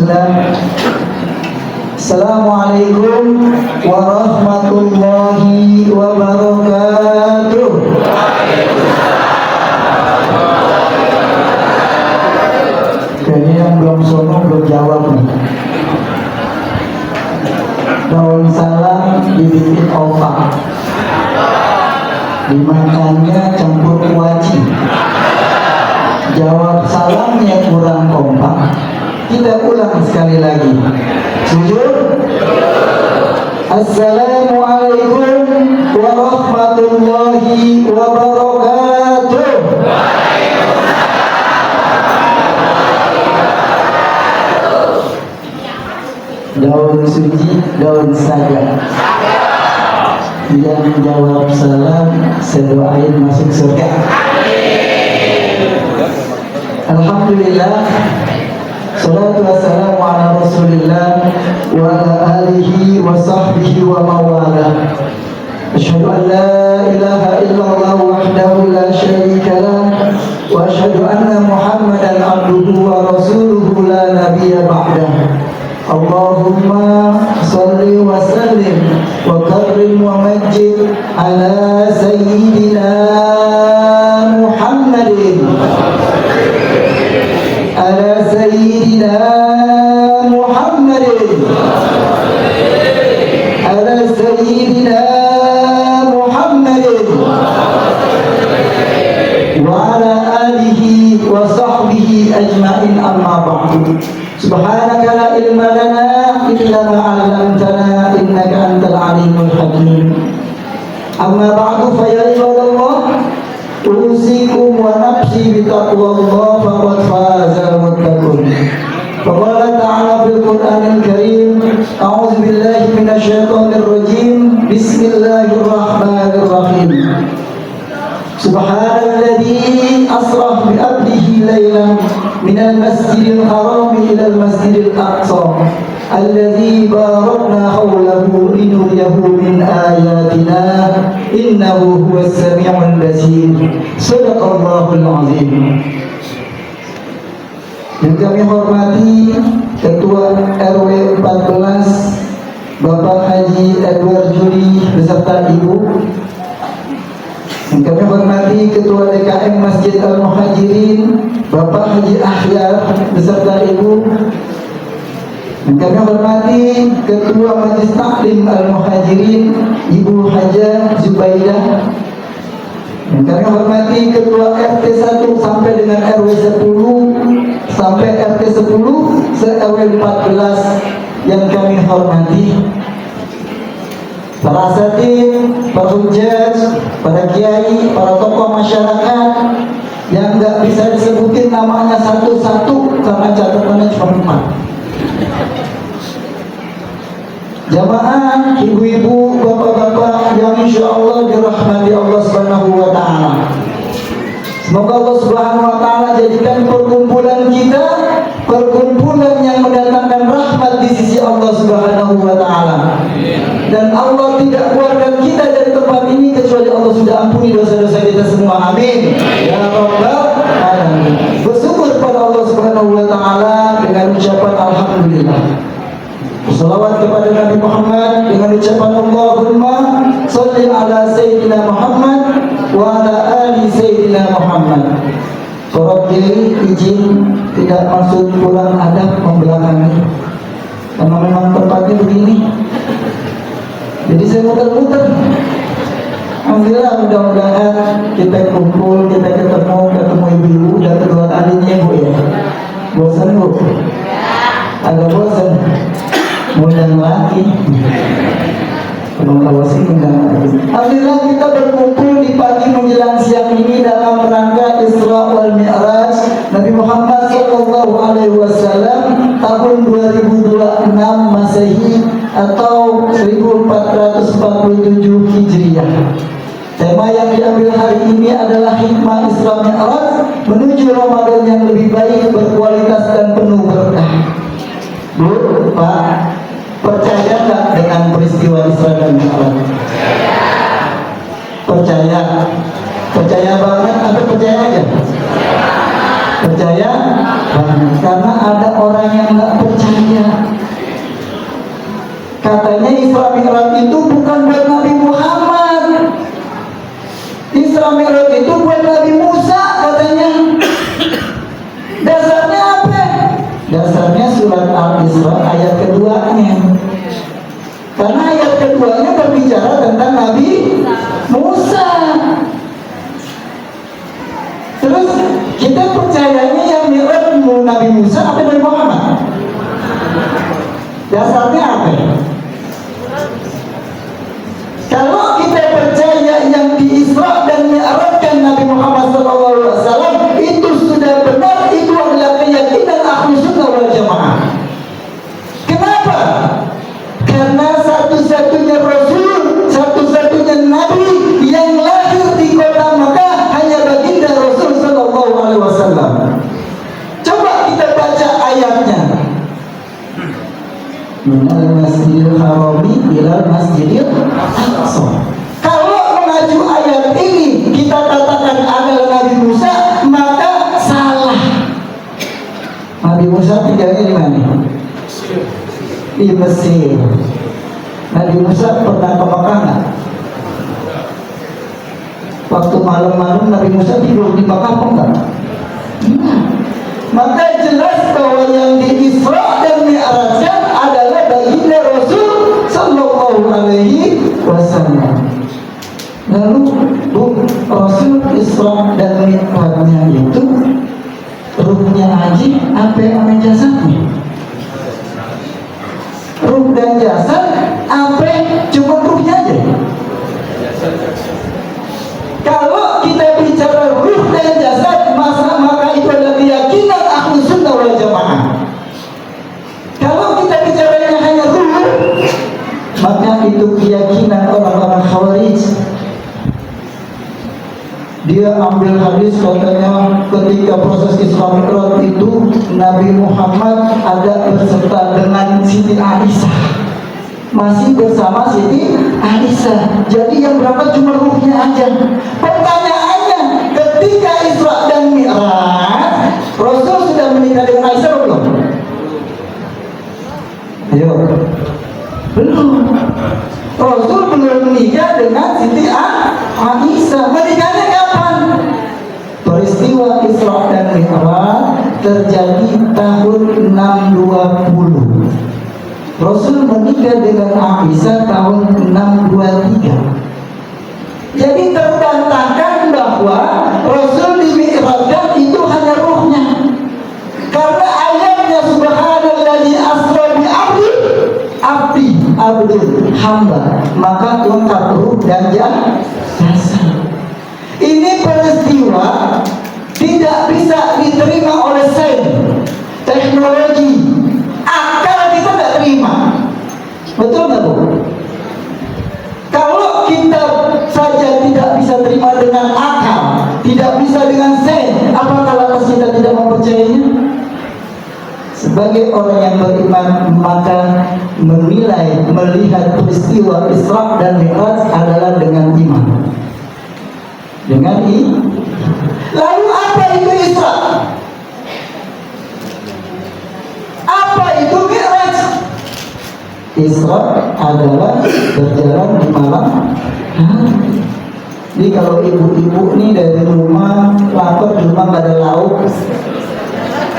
Bismillah. Assalamualaikum warahmatullahi wabarakatuh. Kayaknya yang belum sono belum jawab nih. Daun salam dibikin opak, dimakannya campur kuaci. Jawab salamnya kurang kompak. Kita ulang sekali lagi. Sujud. Assalamualaikum warahmatullahi wabarakatuh. Daun suci, daun saga. Yang menjawab salam, saya doain masuk surga. Alhamdulillah. Salatu wassalamu ala Rasulillah wa ala alihi wa sahbihi wa mawala. Asyhadu an la ilaha illallah wahdahu la syarika lah wa asyhadu anna Muhammadan abduhu wa rasuluhu la nabiyya ba'dah. Allahumma salli wa sallim wa karrim wa majid ala sayyidina Muhammadin ala sayyidina Muhammadin ala sayyidina Muhammadin wa ala alihi wa sahbihi ajma'in, amma ba'du. Subhanaka la ilma lana illa ma 'allamtana innaka antal alimul hakim. Amma ba'du, fa ya ibadallah, usikum wa nafsi bi taqwallah faqad fazal muttaqun. Qala ta'ala fil Qur'anil Karim, a'udzu billahi minasy syaithanir rajim. Bismillahirrahmanirrahim. Subhanalladzi asra bi 'abdihi laylan minal masjidil haram ilal masjidil aqsa alladzi barakna hawlahu linuriyahu min ayatina innahu huwas sami'ul basir. Shadaqallahul azim. Yang kami hormati Ketua RW 14 Bapak Haji Edward Juli beserta Ibu. Yang kami hormati Ketua DKM Masjid Al-Muhajirin Bapak Haji Ahyar beserta Ibu. Yang kami hormati Ketua Majelis Taklim Al-Muhajirin Ibu Haja Zubaidah. Yang kami hormati Ketua RT 1 sampai dengan RW 10 sampai RT 10 se-RW 14 yang kami hormati para asatid, para hujjaj, para kiai, para tokoh masyarakat yang nggak bisa disebutin namanya satu-satu karena catatannya cuma 4. Jamaah, ibu-ibu, bapak-bapak yang insya Allah dirahmati Allah Subhanahu wa Ta'ala. Semoga Allah Subhanahu wa Ta'ala jadikan perkumpulan kita perkumpulan yang mendatangkan rahmat di sisi Allah Subhanahu wa Ta'ala. Dan Allah tidak keluarkan kita dari tempat ini kecuali Allah sudah ampuni dosa-dosa kita semua. Amin ya rabbal alamin. Bersyukur pada Allah Subhanahu wa Ta'ala dengan ucapan alhamdulillah. Salawat kepada Nabi Muhammad dengan ucapan Allahumma salli ala Sayyidina Muhammad wa ala ali Sayyidina Muhammad. Korok diri izin tidak maksud kurang adab membelakangi, karena memang tempatnya begini. Jadi saya muter-muter. Alhamdulillah, mudah-mudahan kita kumpul, kita ketemu ibu-ibu dan kedua kalinya Bu ya. Bosan Bu? Agak bosan. Undang lagi. Kalau sih undang lagi. Alhamdulillah kita berkumpul di pagi menjelang siang ini dalam rangka Isra wal Mi'raj Nabi Muhammad SAW tahun 2026 Masehi atau 1447 Hijriah. Tema yang diambil hari ini adalah hikmah Isra Mi'raj menuju Ramadan yang lebih baik, berkualitas dan penuh berkah. Bu, Pak, percaya nggak dengan peristiwa Isra dan Mi'raj? Percaya. Percaya banget atau percaya aja? Percaya banget. Karena ada orang yang nggak percaya. Katanya Isra Mi'raj itu bukan buat Nabi Muhammad. Isra Mi'raj itu buat Nabi Musa katanya. Dasarnya apa? Dasarnya surat Al-Isra ayat keduanya. Karena ayat keduanya berbicara tentang Nabi Musa. Terus kita percayanya yang Mi'raj Nabi Musa apa Nabi Muhammad? Dasarnya apa? Kalau kita percaya yang di Isra dan Mi'rajkan Nabi Muhammad SAW itu sudah benar, itu adalah keyakinan Ahlus Sunnah wal Jamaah. Kenapa? Karena satu-satunya Rasul, satu-satunya Nabi yang lahir di kota Makkah hanya baginda Rasul Sallallahu Alaihi Wasallam. Coba kita baca ayatnya. Minal Masjidil Harami ilal Masjidil Aqsa. Kalau mengacu ayat ini kita katakan adalah Nabi Musa, maka salah. Nabi Musa tinggalnya di mana? Di Mesir. Nabi Musa pernah ke Makkah nggak? Waktu malam-malam Nabi Musa tidur di Makkah apa enggak? Maka jelas bahwa yang di Isra dan Mi'rajkan adalah baginda Rasul Sallallahu Alaihi Wasallam. Lalu Rasul Isra dan Mi'rajnya itu ruhnya aja apa yang jasadnya? Ruh dan jasad apa cuma ruhnya aja? Kalau kita bicara ruh dan jasad, maka itu adalah keyakinan Ahlus Sunnah wal Jamaah. Kalau kita bicaranya hanya ruh, maka itu keyakinan orang-orang Khawarij. Dia ambil hadis katanya ketika proses Isra Mi'raj itu Nabi Muhammad ada berserta dengan Siti Aisyah. Masih bersama Siti Aisyah. Jadi yang berangkat cuma ruhnya aja. Pertanyaannya, ketika Isra dan Mi'raj, Rasul sudah menikah dengan Aisyah belum? Ayo. Belum. Rasul belum menikah dengan Siti Aisyah. Menikahnya kapan? Peristiwa Isra dan Mi'raj terjadi tahun 620. Rasul menikah dengan Aisyah tahun 623. Jadi terbantahkan bahwa Rasul dimi'rajkan itu hanya ruhnya. Karena ayatnya subhanalladzi asra bi abdi abdul hamba, maka lengkap ruh dan jasad. Ini peristiwa tidak bisa diterima oleh sains, teknologi, akal kita tidak terima. Betul nggak Bu? Kalau kita saja tidak bisa terima dengan akal, tidak bisa dengan sains, apakah lantas kita tidak mempercayainya? Sebagai orang yang beriman, maka menilai, melihat peristiwa Isra dan Mi'raj adalah dengan iman. Dengan iman. Lalu apa itu Isra? Apa itu Mi'raj? Isra adalah berjalan di malam hari. Jadi kalau ibu-ibu nih dari rumah lapar, di rumah nggak ada lauk,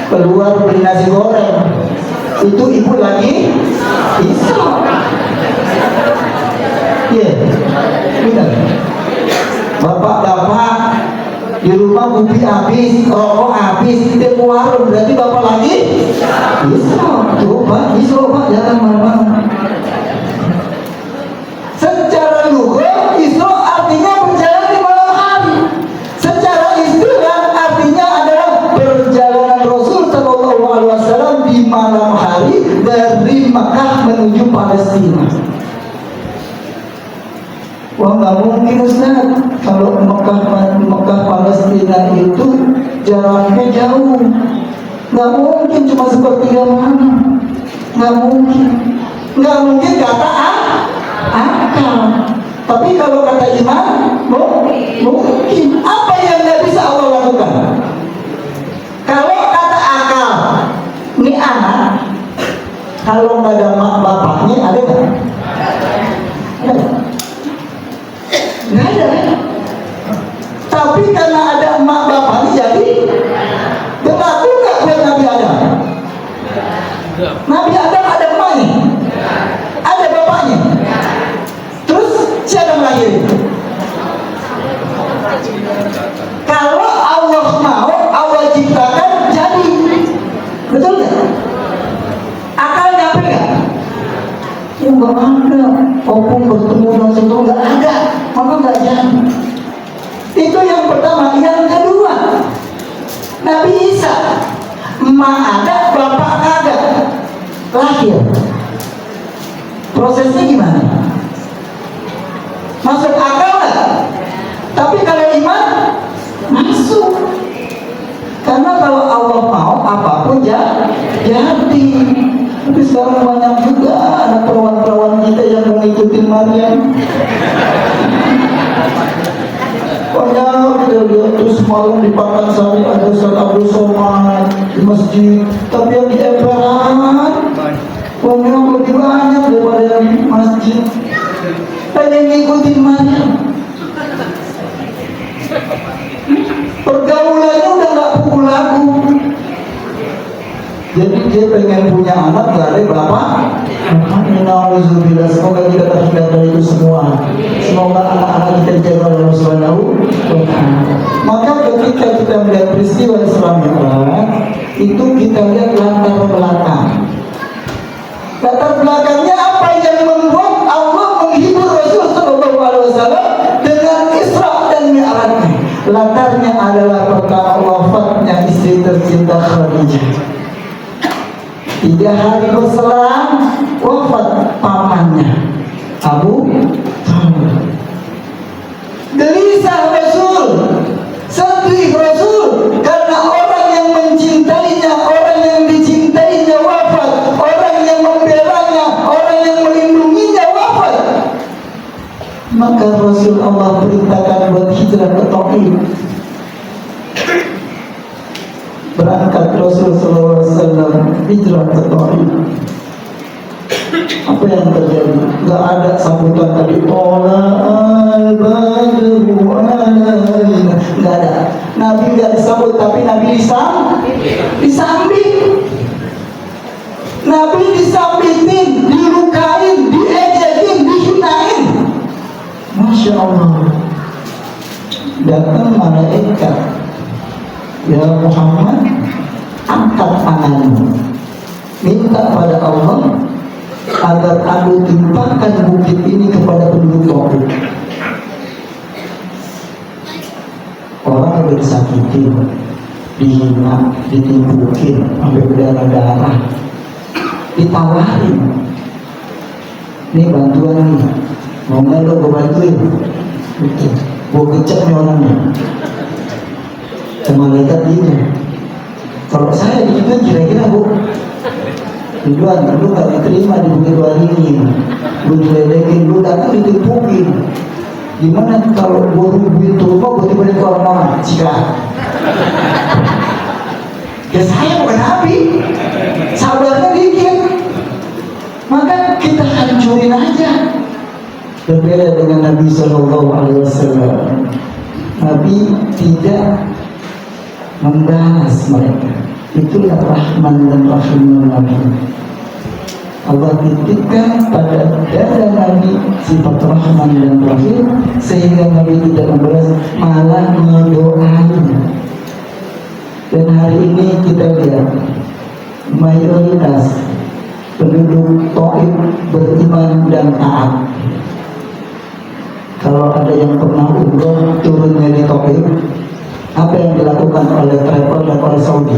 keluar beli nasi goreng, itu ibu lagi Isra. Iya, benar. Bapak-bapak di rumah kopi habis, rokok habis, tidak warung, berarti bapak lagi Isra. Coba Isra Pak, jangan mana-mana. Secara lugah Isra artinya berjalan di malam hari. Secara istilah artinya adalah perjalanan Rasul Sallallahu Alaihi Wasallam di malam hari dari Makkah menuju Palestina. Wah, nggak mungkin Ustaz, kalau Mekah Palestina itu jaraknya jauh. Nggak mungkin cuma sepertiga malam. Nggak mungkin kata akal. Tapi kalau kata iman, mungkin. Apa yang nggak bisa Allah lakukan? Kalau nggak ada mak bapaknya, ada nggak? Ada. Nggak ada. Tapi karena ada mak bapaknya, jadi berlaku nggak buat Nabi Adam? Nabi Adam ada emaknya, ada bapaknya. Terus siapa yang lahir? Kalau Allah mau, Allah ciptakan jadi. Betul nggak? Akal nyampe nggak? Ya nggak ada. Opung bertemu langsung tuh nggak ada, maka nggak jadi. Itu yang pertama. Yang kedua, Nabi Isa, emak ada, bapak kagak, lahir. Prosesnya gimana? Masuk akal nggak? Tapi kalau iman masuk. Karena kalau Allah mau apapun ya jadi. Tapi sekarang banyak juga anak perawan-perawan kita yang mengikuti Maryam. Banyak kita lihat terus malam di Pakansari ada Ustaz Abdul Somad di masjid. Tapi yang di emperan memang lebih banyak daripada yang di masjid. Pengen ngikutin Maryam. Pergaulannya udah gak pukul lagu. Jadi dia pengen punya anak dari bapak. Alhamdulillah, semoga kita terhindar dari itu semua. Semoga anak-anak kita dijaga oleh Allah Subhanahu wa Ta'ala. Maka ketika kita melihat peristiwa Isra Mi'raj, itu kita lihat latar belakang. Latar belakangnya apa yang membuat Allah menghibur Rasul Sallallahu Alaihi Wasallam dengan Isra dan Mi'rajnya? Latarnya adalah perkara wafatnya istri tercinta Khadijah. 3 hari berselang wafat pamannya Abu Talib. Gelisah Rasul, sedih Rasul, karena orang yang mencintainya, orang yang dicintainya wafat, orang yang membelanya, orang yang melindunginya wafat. Maka Rasul Allah perintahkan buat hijrah ke Taif. Berangkat Rasul Sallallahu Alaihi Wasallam hijrah ke Taif. Apa yang terjadi? Gak ada sambutan tadi. Gak ada. Nabi gak disambut, tapi Nabi disambit. Nabi disambitin, dilukain, diejekin, dihinain. Masya Allah. Datang malaikat. Ya Muhammad, angkat tanganmu, minta pada Allah agar aku timpakan bukit ini kepada penduduk Taif. Orang yang disakiti, dihina, ditimpukin sampai berdarah-darah, ditawarin, ini bantuan nih, mau nggak lo gue bantuin? Gue kecek nih orangnya. Malaikat itu, kalau saya gitu kira-kira Bu tujuan lu gak diterima di Bukit Waringin, lu diledekin, lu datang ditimpukin. Gimana kalau gua rubuhin tuh rumah, gua tiba-tiba ke orang-orang sikat. Ya saya bukan Nabi, sabarnya dikit. Maka kita hancurin aja. Berbeda dengan Nabi Sallallahu Alaihi Wasallam. Nabi tidak membalas mereka. Itulah Rahman dan Rahim Nabi. Allah titipkan pada dada Nabi sifat Rahman dan Rahim, sehingga Nabi tidak membalas, malah mendoain. Dan hari ini kita lihat mayoritas penduduk Taif beriman dan taat. Kalau ada yang pernah umroh turunnya di Taif, apa yang dilakukan oleh travel dan oleh Saudi?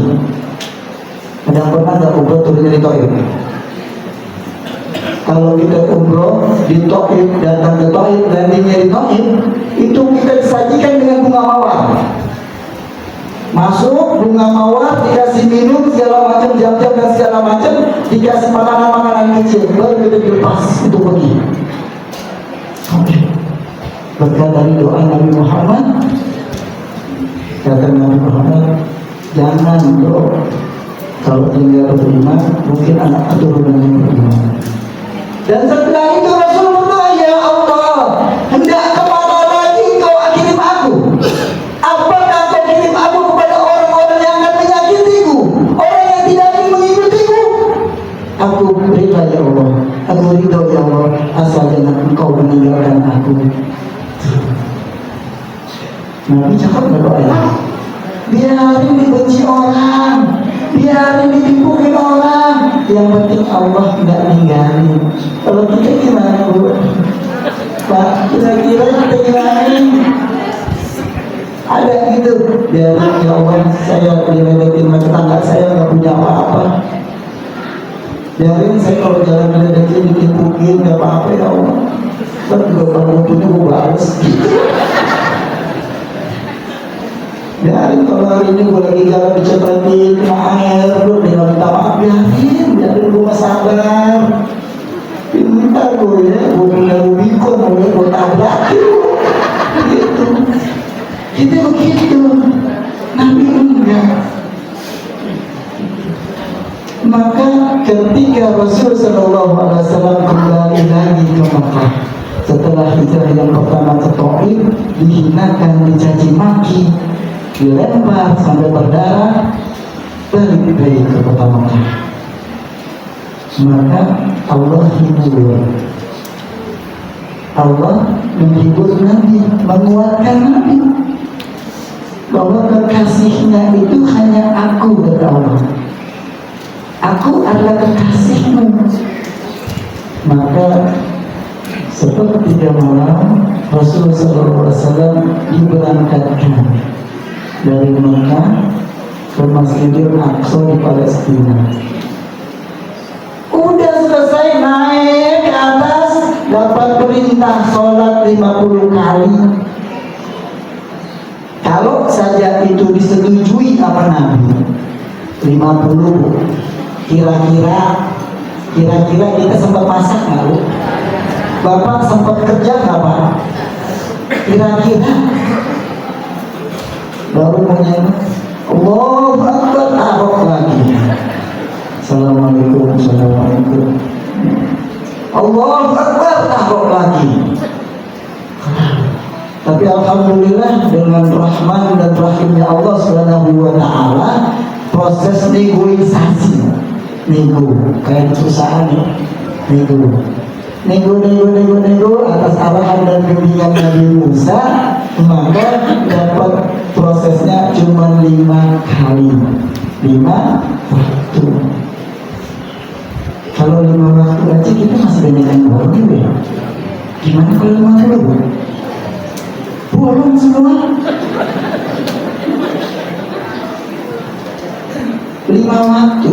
Ada yang pernah nggak umroh turunnya di Taif? Kalau kita umroh di Taif, datang ke Taif, landingnya di Taif, itu kita disajikan dengan bunga mawar. Masuk bunga mawar, dikasih minum segala macam, jam-jam dan segala macam, dikasih makanan-makanan kecil, baru kita dilepas itu pergi. Berkat dari doa Nabi Muhammad, kata Nabi Muhammad, jangan bro, Kalau tinggal beriman, mungkin anak keturunannya beriman. Dan setelah itu Rasul berdoa, ya Allah, hendak kemana lagi kau kirim aku? Apakah kau kirim aku kepada orang-orang yang akan menyakitiku, orang yang tidak ingin mengikutiku? Aku berilah ya Allah, aku ridho ya Allah, asal jangan engkau meninggalkan aku. Nabi cakap berdoa ya, biarin dibenci orang, biarin ditipuin orang, yang penting Allah tidak ninggalin. Kalau kita gimana Bu? Pak, kira-kira kita gimana? Ada gitu, biarin ya Allah, saya diledekin sama tetangga saya nggak punya apa-apa. Biarin saya kalau jalan diledekin ditipuin nggak apa-apa ya Allah. Kan juga kalau punya gue balas. Biarin kalau hari ini gue lagi jalan dicepetin kena air, lu tinggal minta maaf, biarin gue sabar. Pintar gue ya, gue punya Rubicon, gue tabrakin gitu. Kita begitu, Nabi enggak. Maka ketika Rasul Sallallahu Alaihi Wasallam kembali lagi ke Makkah setelah hijrah yang pertama ke Taif, dihinakan, dicaci maki, dilempar sampai berdarah, balik lagi ke kota Makkah. Maka Allah hibur, Allah menghibur Nabi, menguatkan Nabi bahwa kekasihnya itu hanya aku, kata Allah. Aku adalah kekasihmu. Maka sepertiga malam Rasulullah SAW diberangkatkan dari Mekah ke Masjidil Aqsa di Palestina. Udah selesai naik ke atas, dapat perintah sholat 50 kali. Kalau saja itu disetujui apa Nabi, 50. Kira-kira kita sempat masak nggak Bu? Bapak sempat kerja nggak Pak? Kira-kira baru menyanyi Allahu Akbar, taruh lagi. Assalamualaikum, assalamualaikum. Allahu Akbar, taruh lagi. Tapi alhamdulillah dengan rahman dan rahimnya Allah Subhanahu wa taala, proses negosiasi, kayak di perusahaan ya, nego atas arahan dan bimbingan Nabi Musa, maka dapat prosesnya cuma 5 kali, 5 waktu. Kalau 5 waktu aja kita masih banyak yang bolong ya. Gimana kalau 50? Bolong semua. 5 waktu.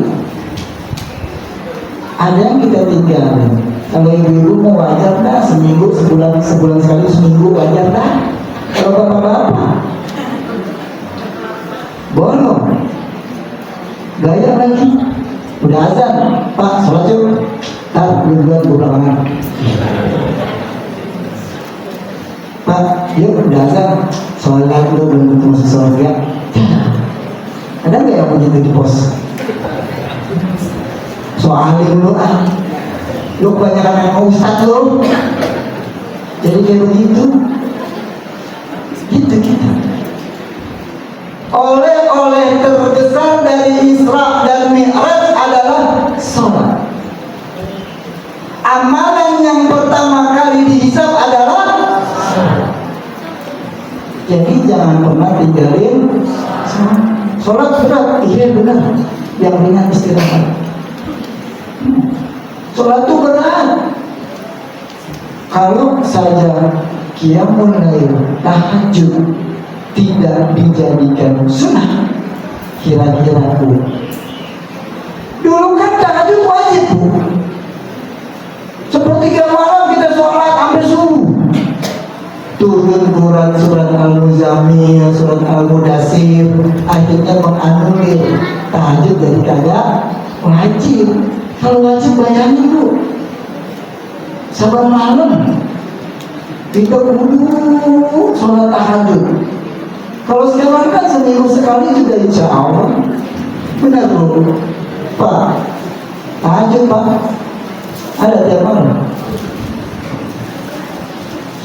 Ada yang kita tinggalin. Kalau ibu-ibu mau wajar dah, seminggu, sebulan sekali, seminggu wajar dah. Kalau bapak-bapak bolong, gaya lagi. Udah azan, Pak, sholat yuk. Duluan gue belakangan. Pak, yuk udah azan, sholat lu belum tentu masuk surga. Ada nggak yang begitu di pos? Soalin lu lu kebanyakan yang ustad lu. Jadi kayak begitu. Gitu kita. Oleh terbesar dari Isra dan Mi'raj adalah sholat. Amalan yang pertama kali dihisab adalah sholat. Jadi jangan pernah tinggalin sholat. Berat, iya benar. Yang ringan istirahat. Sholat itu berat. Kalau saja qiyamul lail, tahajud tidak dijadikan sunnah, kira-kira Bu, dulu kan tahajud wajib Bu. Sepertiga malam kita sholat sampai subuh. Turun surat Al-Muzammil, surat Al-Mudassir, akhirnya menganulir tahajud jadi kagak wajib. Kalau wajib bayangin Bu, sabar malam kita kudu sholat tahajud. Kalau sekarang kan seminggu sekali juga insya Allah. Benar Bu. Pak, tahajud Pak, ada tiap malam.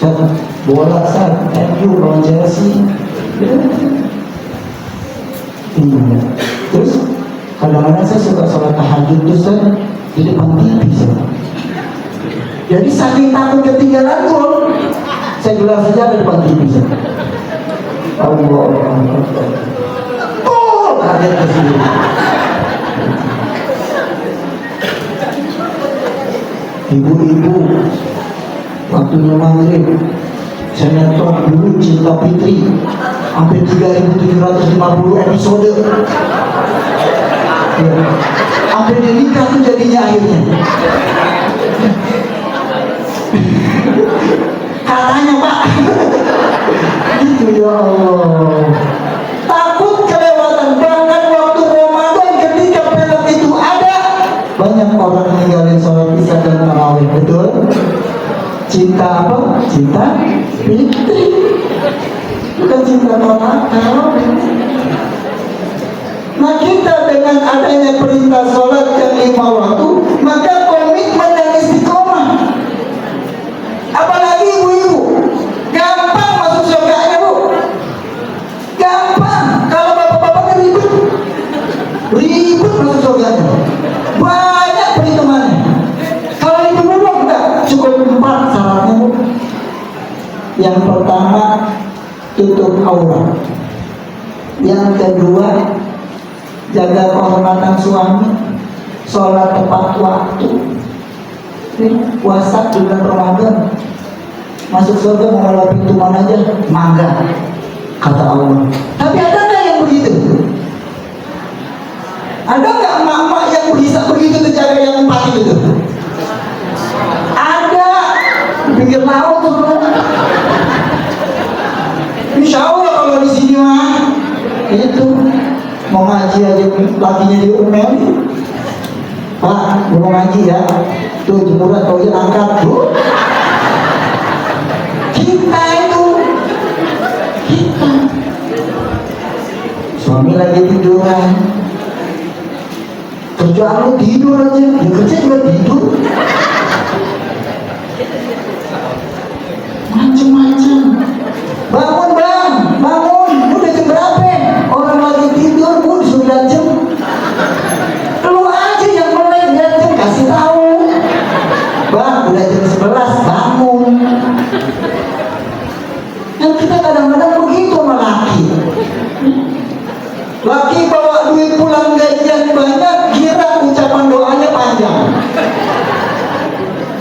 Saya bola saya, MU lawan Chelsea. Iya. Terus kadang-kadang saya suka sholat tahajud itu saya di depan TV saya. Jadi saking takut ketinggalan gol, saya gelar saja di depan TV saya. Allah, oh kaget kesini. Ibu-ibu, waktunya maghrib, saya nonton dulu Cinta Fitri, hampir 3.750 episode. Ya. Hampir nikah tuh jadinya akhirnya. Katanya Pak. Gitu ya Allah. Takut kelewatan, bahkan waktu Ramadan ketika film itu ada, banyak orang meninggalin sholat isya dan tarawih. Betul? Cinta apa? Cinta Fitri, bukan cinta tarawih. Nah kita dengan adanya perintah sholat yang 5 waktu, maka komitmen dan istiqomah. Apalagi ibu-ibu, gampang masuk surganya Bu, gampang. Kalau bapak-bapak ribet masuk surganya, banyak perhitungannya. Kalau ibu-ibu enggak, cukup 4 syaratnya Bu. Yang pertama, tutup aurat. Yang kedua, jaga kehormatan suami, sholat tepat waktu. Puasa bulan Ramadan, masuk surga mau lewat pintu mana aja, mangga, kata Allah. Tapi ada nggak yang begitu? Ada nggak mama yang bisa begitu menjaga yang 4 itu? Ada, di pinggir laut tuh. Insya Allah kalau di sini mah itu mau ngaji aja lakinya diomelin. Pak, mau ngaji ya, tuh jemuran kau aja angkat tuh. Kita suami lagi tiduran, kerjaan lu tidur aja, ya kerja juga tidur, macam-macam. Bangun bang, bangun, udah jam berapa? Orang lagi tidur pun 9 jam. Lu aja yang mulai 9 jam kasih tahu. Bang, udah jam 11, bangun. Yang kita kadang-kadang begitu sama laki. Laki bawa duit pulang gajian banyak, kira ucapan doanya panjang.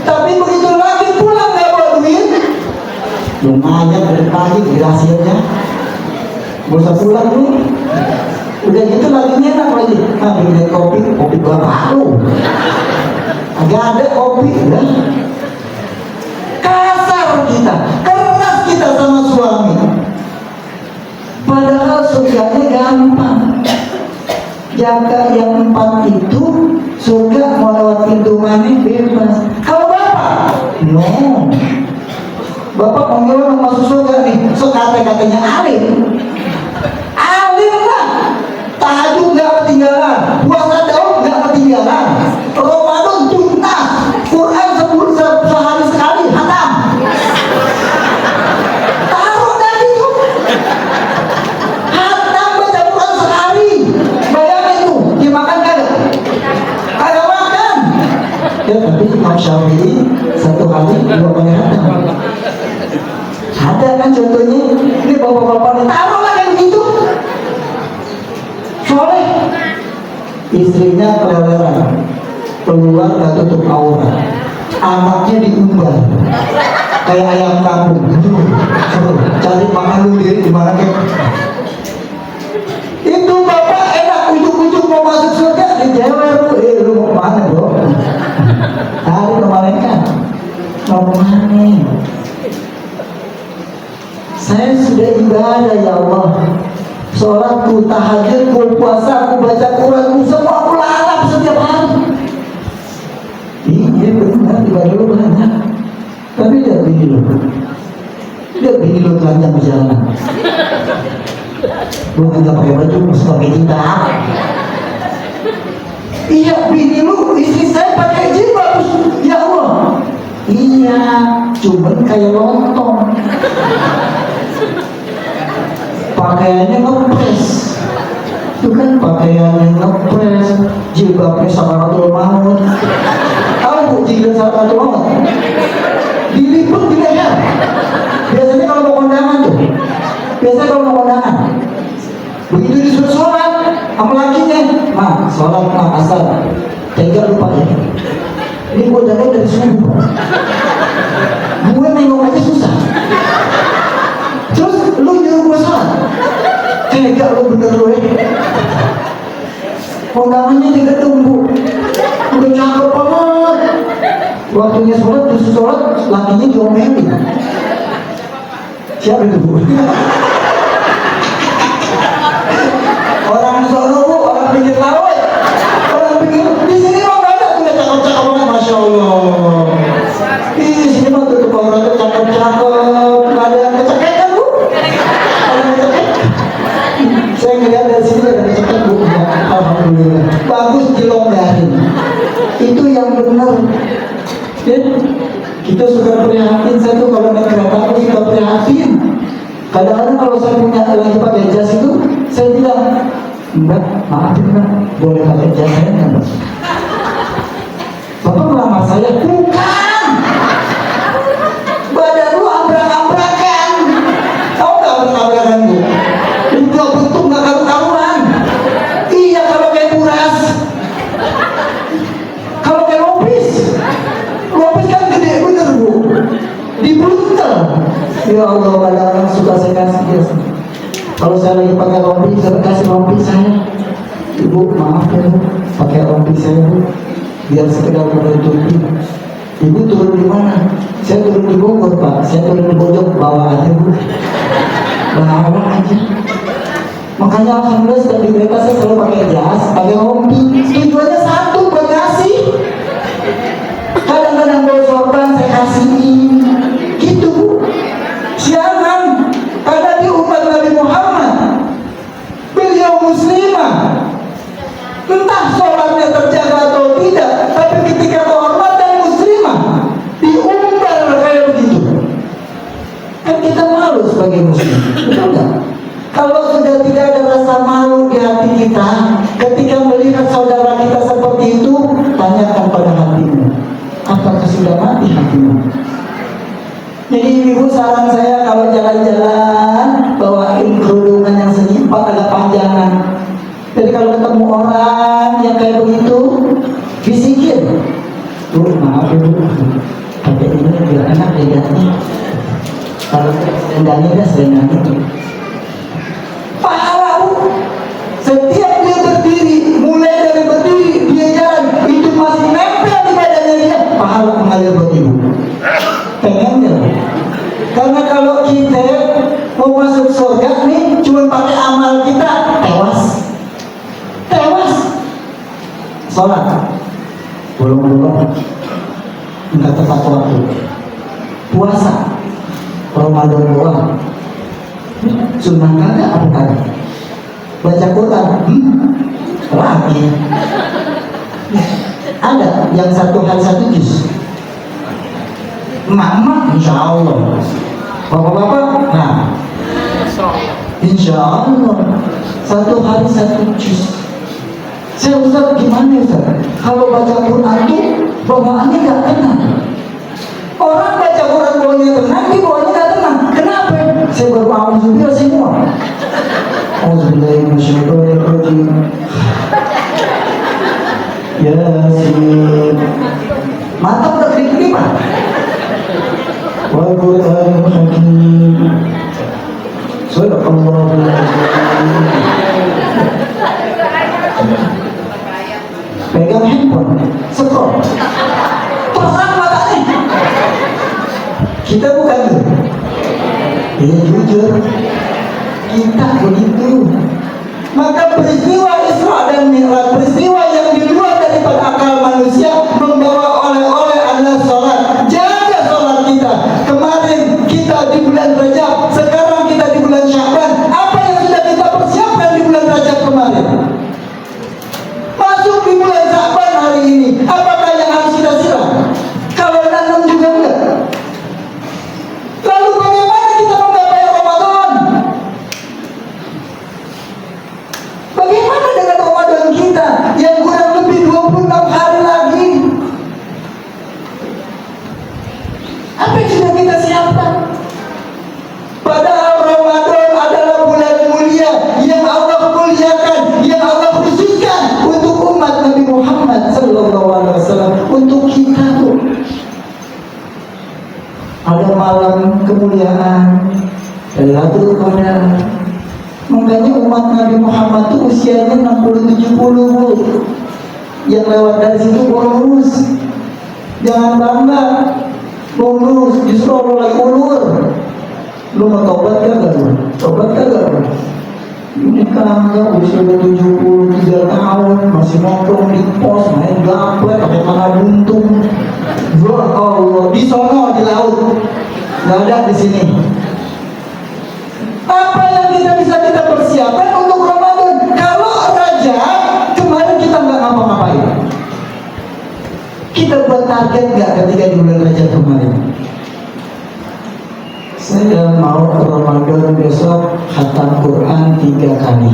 Tapi begitu laki pulang gak bawa duit, lumayan dari pagi hasilnya. Gak usah pulang lu. Udah gitu lagi enak lagi. Nah, bikin kopi bapak lu. Agak ada kopi, udah. Kasar kita, keras kita sama suami. Padahal surganya gampang. Jaga yang 4 itu, surga mau lewat pintu mana bebas. Kalau bapak, no. Bapak panggil orang masuk surga nih, so kata-katanya alim. Alim lah. Tahajud gak ketinggalan, puasa daun gak ketinggalan, Ramadan tuntas, Quran sehari sekali hatam. Taruh dari itu, hatam baca Quran sehari. Bayangin tuh, dia makan kagak? Kagak makan. Ya tapi Imam Syafi'i 1 hari 2 kali hatam. Ada kan contohnya, ini bapak-bapak nih, taruhlah yang gitu. Soleh, istrinya keleleran, keluar gak tutup aurat, anaknya diumbar kayak ayam kampung. Cari makan dulu diri gimana kek? Itu bapak enak, ujuk-ujuk mau masuk surga, dijewer lu, lu mau kemana bro? Hari kemarin kan, mau kemana? Saya sudah ibadah ya Allah, sholatku, tahajudku, puasaku, baca Quranku, semua aku lalap setiap hari. Iya benar, ibadah lu banyak. Tapi lihat bini lu telanjang di jalan. Lu nggak pakai baju, masih pakai cinta. Iya, bini lu, istri saya pakai jilbab. Ya Allah. Iya, cuman kayak lontong. Pakaiannya ngepres. Itu kan pakaiannya ngepres, jilbabnya sakaratul maut. Tahu bu jilbab sakaratul maut? Diliput di leher. Biasanya kalau mau kondangan tuh. Biasanya kalau mau kondangan. Begitu disuruh sholat, sama lakinya, sholat asar. Tega lupa ya. Ini gue jaga dari subuh. Gue nengok aja susah. Terus lu nyuruh gue sholat. Tega lu bener lu ya. Kondangannya tidak tunggu. Udah cakep banget. Waktunya sholat, justru sholat, lakinya diomelin. Siapa itu bu? Orang sono bu, orang pinggir laut. Orang pinggir, di sini mah gak ada tuh cakep-cakep banget, Masya Allah. Di sini mah tuh orang tuh cakep-cakep, gak ada yang kecekekan bu. Ada yang kecekek. Saya ngeliat dari sini ada kecekek bu. Ya, alhamdulillah. Bagus dilonggarin. Itu yang benar. Ya, kita suka prihatin. Saya tuh kalau naik kereta aku suka prihatin. Kadang-kadang kalau saya punya lagi pakai jas itu, saya bilang, Mbak, maafin Mbak, boleh pakai jas saya nggak? Bapak melamar saya, bukan. Badan lu ambrak-ambrakan. Tahu nggak ambrak-ambrakan bu? Udah bentuk nggak karu-karuan. Iya kalau kayak buras. Kalau kayak lopis kan gede bener bu. Dibuntel. Ya Allah, kadang-kadang suka saya kasih dia. Kalau saya lagi pakai rompi, saya kasih rompi saya. Ibu, maaf ya bu, pakai rompi saya bu, biar sekedar menutupi. Ibu turun di mana? Saya turun di Bogor pak. Saya turun di Bogor, bawa aja bu. Bawa aja. Makanya alhamdulillah setiap di kereta saya selalu pakai jas, pakai rompi. Tujuannya satu, buat ngasih. Kadang-kadang bawa sorban saya kasihin. Gitu bu. Jangan, karena di umat Nabi Muhammad, beliau muslimah. Entah sholatnya terjaga atau tidak, tapi ketika kehormatan muslimah diumbar kayak begitu. Kan kita malu sebagai muslim, betul nggak? Kalau sudah tidak ada rasa malu di hati kita, ketika melihat saudara kita seperti itu, tanyakan pada hatimu, apakah sudah mati hatimu? Jadi ibu saran saya kalau jalan-jalan bawain kerudungan yang senyimpat agak panjangan. Jadi kalau ketemu orang yang kayak begitu, bisikin, bu maaf ya bu, pakai ini biar enak bedanya. Kalau selendangnya dia selendang itu. Pahala bu. Setiap dia berdiri, mulai dari berdiri dia jalan, itu masih nempel di badannya dia. Pahala mengalir buat ibu. Pengen gak? Karena kalau kita mau masuk surga nih cuma pakai amal kita, tewas. Sholat bolong-bolong, nggak tepat waktu. Puasa Ramadan doang, sunnah kagak apa kagak? Baca Quran, lagi ada yang satu hari satu juz. Mama, insya Allah. Bapak-bapak, nah, insya Allah. Satu hari satu juz. Saya Ustaz gimana Ustaz? Kalau baca Quran itu bawaannya nggak tenang. Orang baca Quran bawanya tenang, di bawahnya nggak tenang. Kenapa? Saya baru auzubillah semua. Auzubillahiminasyaitonirrajim. Yasin. Mantap tak diterima? Wal Qur'anul Hakim. Sadaqallahul Azim. Pegang handphone, scroll. Terang matanya. Kita bukan tuh. Iya jujur. Kita begitu. Maka peristiwa Isra dan Mi'raj, peristiwa yang di luar daripada akal manusia, membawa oleh-oleh adalah sholat. Jaga sholat kita. Kemarin kita di bulan Rajab, sekarang kita di bulan Sya'ban. Apa yang sudah kita persiapkan di bulan Rajab kemarin? Masuk di bulan Sya'ban. kemuliaan Lailatul Qadar. Makanya umat Nabi Muhammad itu usianya 60-70 Bu. Yang lewat dari situ bonus. Jangan bangga bonus, justru orang lagi ulur. Lu mau tobat kagak lu? Tobat kagak lu? Ini kagak usia 73 tahun masih nongkrong di pos, main gamplet pakai tangan buntung. Ya Allah, di sono di laut nggak ada di sini. Apa yang bisa kita persiapkan untuk Ramadan? Kalau Raja kemarin kita nggak ngapa-ngapain, kita buat target nggak ketika di bulan Rajab kemarin? Saya mau Ramadan besok khatam Quran 3 kali.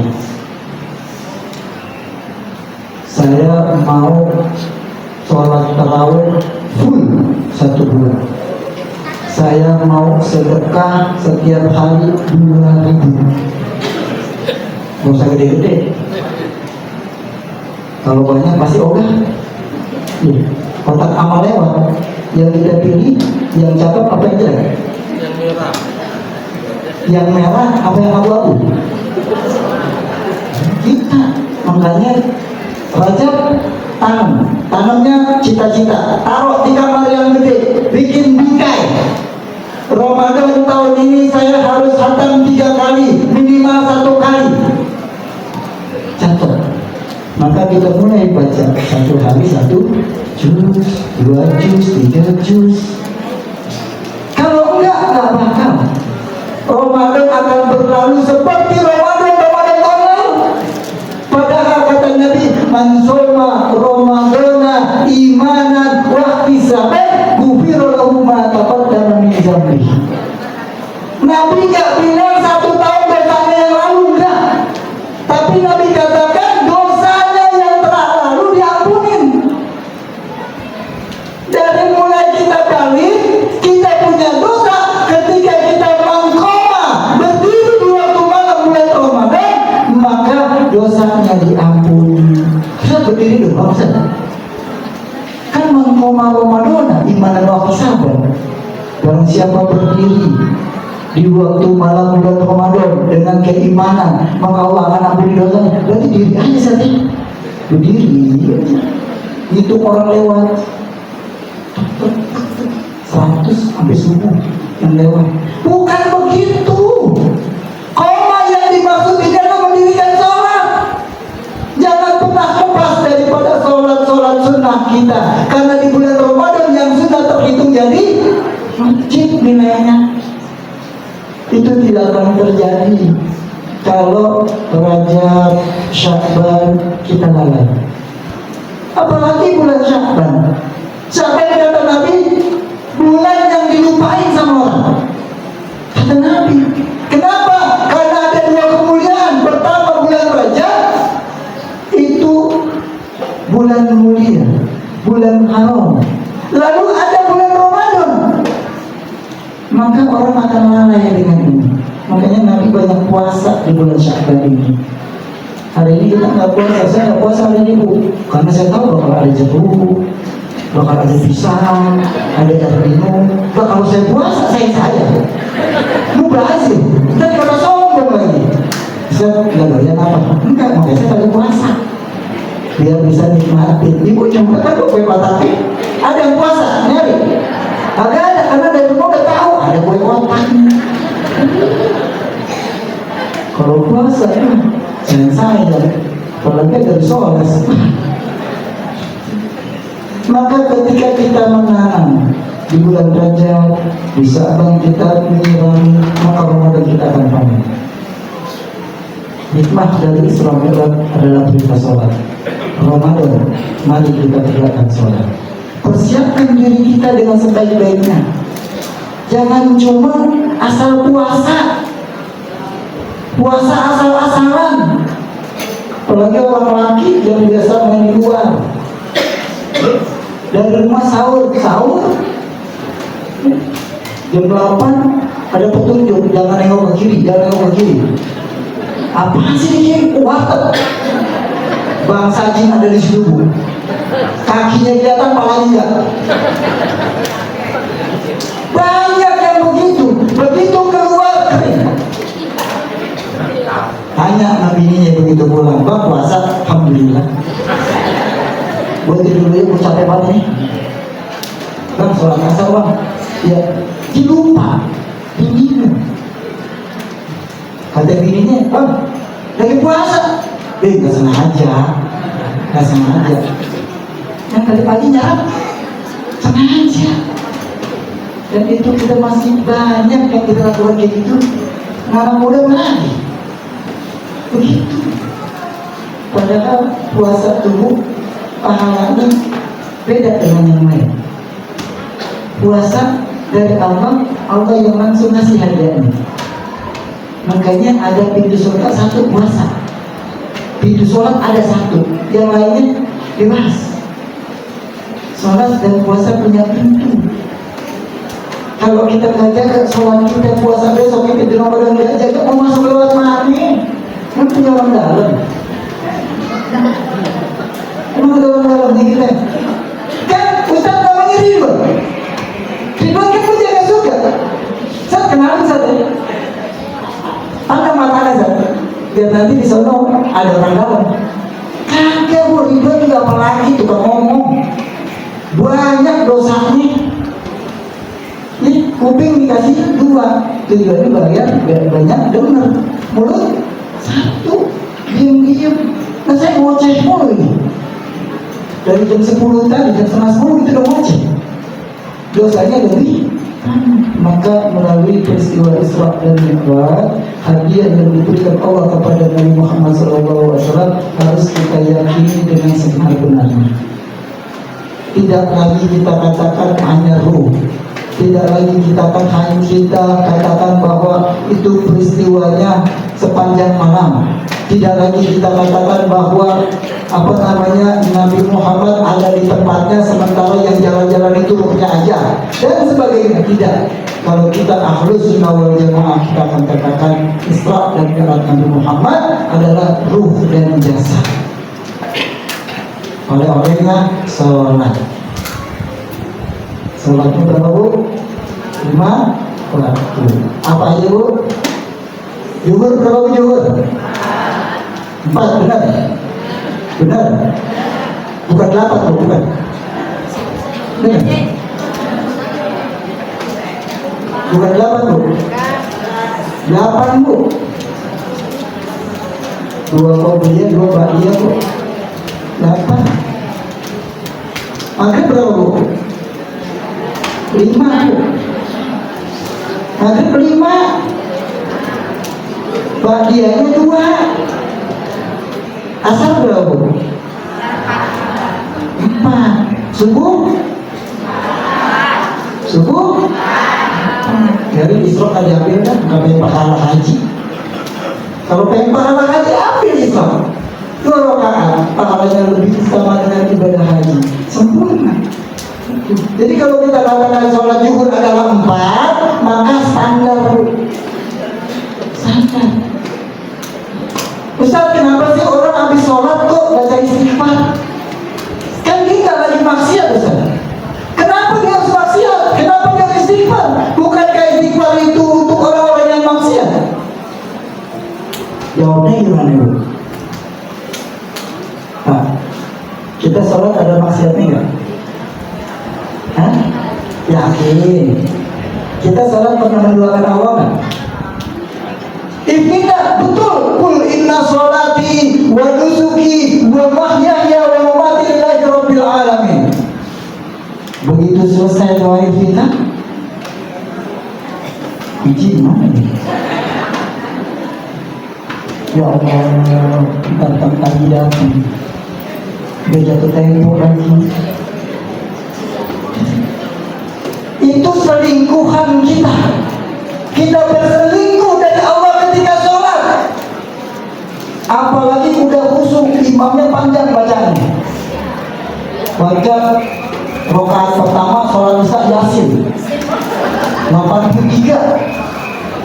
Saya mau sholat tarawih full 1 bulan. Saya mau sedekah setiap hari 2.000. Gak usah gede-gede. Kalau banyak pasti ogah. Ya. Kotak amal lewat. Yang kita pilih, yang cakep apa yang jelek? Yang merah. Yang merah apa yang abu-abu? Kita. Makanya Rajab tanamnya cita-cita, taruh di kamar yang gede, bikin bingkai. Ramadan tahun ini saya harus khatam 3 kali, minimal 1 kali. Catat. Maka kita mulai baca 1 hari 1 juz, 2 juz, 3 juz. Kalau enggak bakal. Ramadan akan berlalu seperti Ramadan tahun lalu. Padahal kata Nabi, man shoma Ramadana imanan wa ihtisaban ghufira lahu ma taqaddama min dzambihi. Nabi enggak bilang 1 tahun dosanya yang lalu, enggak. Tapi Nabi katakan dosanya yang telah lalu diampunin. Dari mulai kita balik, kita punya dosa ketika kita mangkoma berdiri di waktu malam bulan Ramadan, maka dosanya diampuni. Bisa berdiri dong, Ustaz. Kan mangkoma Ramadan imanan wa ihtisaban. Barang siapa berdiri di waktu malam bulan Ramadan dengan keimanan, maka Allah akan ampuni dosanya. Berarti diri aja saja, berdiri. Itu orang lewat 100 sampai subuh yang lewat. Bukan begitu. Koma yang dimaksud ini adalah mendirikan sholat. Jangan pernah lepas daripada sholat sunnah kita. Karena di bulan Ramadan yang sudah terhitung jadi wajib nilainya. Itu tidak akan terjadi kalau Rajab, Sya'ban kita lalai. Apalagi bulan Sya'ban. Sya'ban kata Nabi, bulan yang dilupain sama orang. Kata Nabi, kenapa? Karena ada 2 kemuliaan. Pertama bulan Rajab itu bulan mulia, bulan haram. Lalu ada bulan Ramadan. Maka orang akan lalai dengan ini. Makanya Nabi banyak puasa di bulan Sya'ban ini. Hari ini kita nggak puasa, saya nggak puasa hari ini Bu, karena saya tahu bakal ada jeruk, bakal ada pisang, ada air minum. Kalau saya puasa, saya lu berhasil. Dan kata sombong lagi. Saya nggak bayar apa? Enggak, makanya saya pada puasa biar bisa nikmatin. Ibu coba kan kue batati. Ada yang puasa, nyari. Agak ada, karena dari rumah udah tahu ada kue otak. Kalau puasa, jangan saya. Apalagi dari sholat. Maka ketika kita menanam di bulan Rajab, di Sya'ban kita menyiram, maka Ramadan kita akan panen. Hikmah dari Isra Mi'raj adalah perintah sholat. Ramadan, mari kita tegakkan sholat. Persiapkan diri kita dengan sebaik-baiknya. Jangan cuma asal puasa asal-asalan. Apalagi orang laki yang biasa main di luar. Dari rumah sahur jam 8 ada petunjuk, jangan nengok ke kiri, apa sih ini? Warteg Bang Sajin ada di situ Bu, kakinya kelihatan, palanya enggak. Banyak yang begitu. itu. Begitu keluar kering. Tanya nabi ini begitu pulang, bang puasa, alhamdulillah. Gue tidur dulu, gue capek banget nih. Bang sholat asar bang, ya dilupa, diminum. Kata bininya, bang lagi puasa, nggak sengaja. Yang tadi pagi nyarap, sengaja. Dan itu kita masih banyak yang kita lakukan kayak gitu. Anak muda lagi begitu. Padahal puasa tubuh pahalanya beda dengan yang lain. Puasa dari Allah yang langsung ngasih hadiahnya. Makanya ada pintu surga satu puasa, pintu sholat ada satu, yang lainnya bebas. Sholat dan puasa punya pintu. Kalau kita nggak jaga sholat kita, puasa besok kita di Ramadan nggak jaga, mau masuk lewat mana? Kan punya orang dalam. Emang ada orang dalam nih kita? Kan Ustaz namanya Ridwan. Ridwan kan penjaga surga. Saya kenalin satu. Anda matanya satu. Biar nanti di sana ada orang dalam. Kagak bu, Ridwan juga apalagi tukang ngomong. Banyak dosanya. Nih kuping dikasih 2, tujuannya bayar biar banyak dengar. Mulut 1, diam-diam. Nah saya ngoceh mulu ini. Dari jam 10 tadi, jam setengah 10 itu udah ngoceh. Dosanya lebih. Maka melalui peristiwa Isra dan Mi'raj, hadiah yang diberikan Allah kepada Nabi Muhammad SAW harus kita yakini dengan sebenar-benarnya. Tidak lagi kita katakan hanya ruh. Tidak lagi kita katakan bahwa itu peristiwanya sepanjang malam. Tidak lagi kita katakan bahwa Nabi Muhammad ada di tempatnya sementara yang jalan-jalan itu ruhnya aja dan sebagainya. Tidak. Kalau kita Ahlus Sunnah wal Jamaah, kita akan katakan Isra dan Mi'raj Nabi Muhammad adalah ruh dan jasad. Oleh-olehnya sholat. Sholatnya berapa bu? 5 waktu. Apa aja bu? Zuhur berapa bu zuhur? 4, benar? Benar? Bukan 8 bu, bukan? Benar? Bukan 8 bu? 8 bu. 2 qobliyah, 2 ba'diyah bu. 8. Maghrib berapa bu? 5 bu. Maghrib 5. Ba'diyahnya 2. Asar berapa bu? 4. Subuh? Subuh? Dari Isra kan diambil kan, bukan pengen pahala haji. Kalau pengen pahala haji, ambil Isra 2 rakaat, pahalanya lebih sama dengan ibadah haji. Sempurna. Jadi kalau kita katakan sholat zuhur adalah 4, maka standar. Ustaz, kenapa sih orang habis sholat kok baca istighfar? Kan kita lagi maksiat Ustaz. Kenapa dia harus maksiat? Kenapa dia harus istighfar? Bukankah istighfar itu untuk orang-orang yang maksiat? Jawabnya gimana bu? Nah, kita sholat ada maksiatnya nggak? Hah? Yakin? Kita sholat pernah menduakan Allah nggak? Tidak, betul. Qul inna sholati wa nusuki wa mahyaya wa mamati lillahi rabbil alamin. Begitu selesai doa kita, biji mana nih? Ya Allah, datang tadi datang, dia jatuh tempo lagi. Itu selingkuhan kita. Kita berselingkuh dari Allah ketika sholat. Apalagi udah khusyuk, imamnya panjang bacanya. Baca rakaat pertama sholat isya Yasin 83.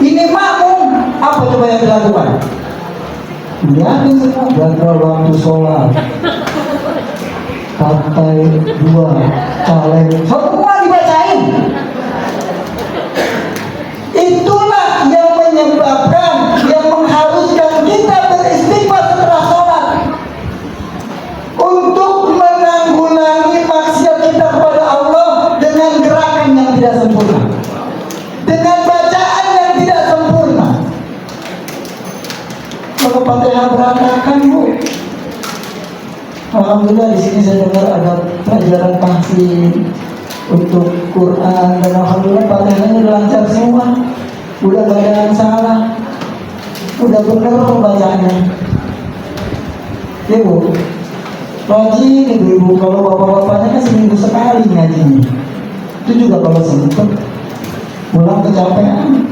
Ini makmum. Apa coba yang dilakukan? Yakin semua jadwal waktu sholat, partai 2, caleg, semua dibacain. menyebabkan, yang mengharuskan kita beristighfar setelah sholat untuk menanggulangi maksiat kita kepada Allah dengan gerakan yang tidak sempurna, dengan bacaan yang tidak sempurna. Kalau Fatihah berantakan, Bu. Alhamdulillah di sini saya dengar ada pelajaran tahsin untuk Quran, dan alhamdulillah Fatihahnya lancar semua, udah gak ada yang salah, udah benar pembacaannya. Ya Bu, rajin ibu-ibu, kalau bapak-bapaknya kan seminggu sekali ngajinya, itu juga kalau sempet, pulang kecapean.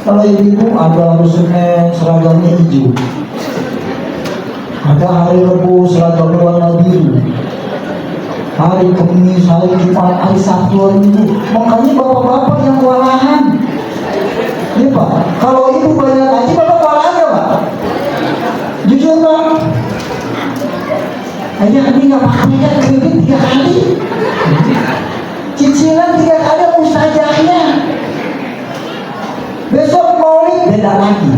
Kalau ibu-ibu ada harusnya seragamnya hijau, ada hari Rabu seragam warna biru, hari Kamis, hari Jumat, hari Sabtu, hari Minggu. Makanya bapak-bapak yang kewalahan. Iya Pak, kalau ibu banyak ngaji, bapak kewalahan ya Pak? Jujur Pak. Aja kami nggak pakai kredit 3 kali, cicilan 3 kali mustajabnya. Besok Maulid beda lagi,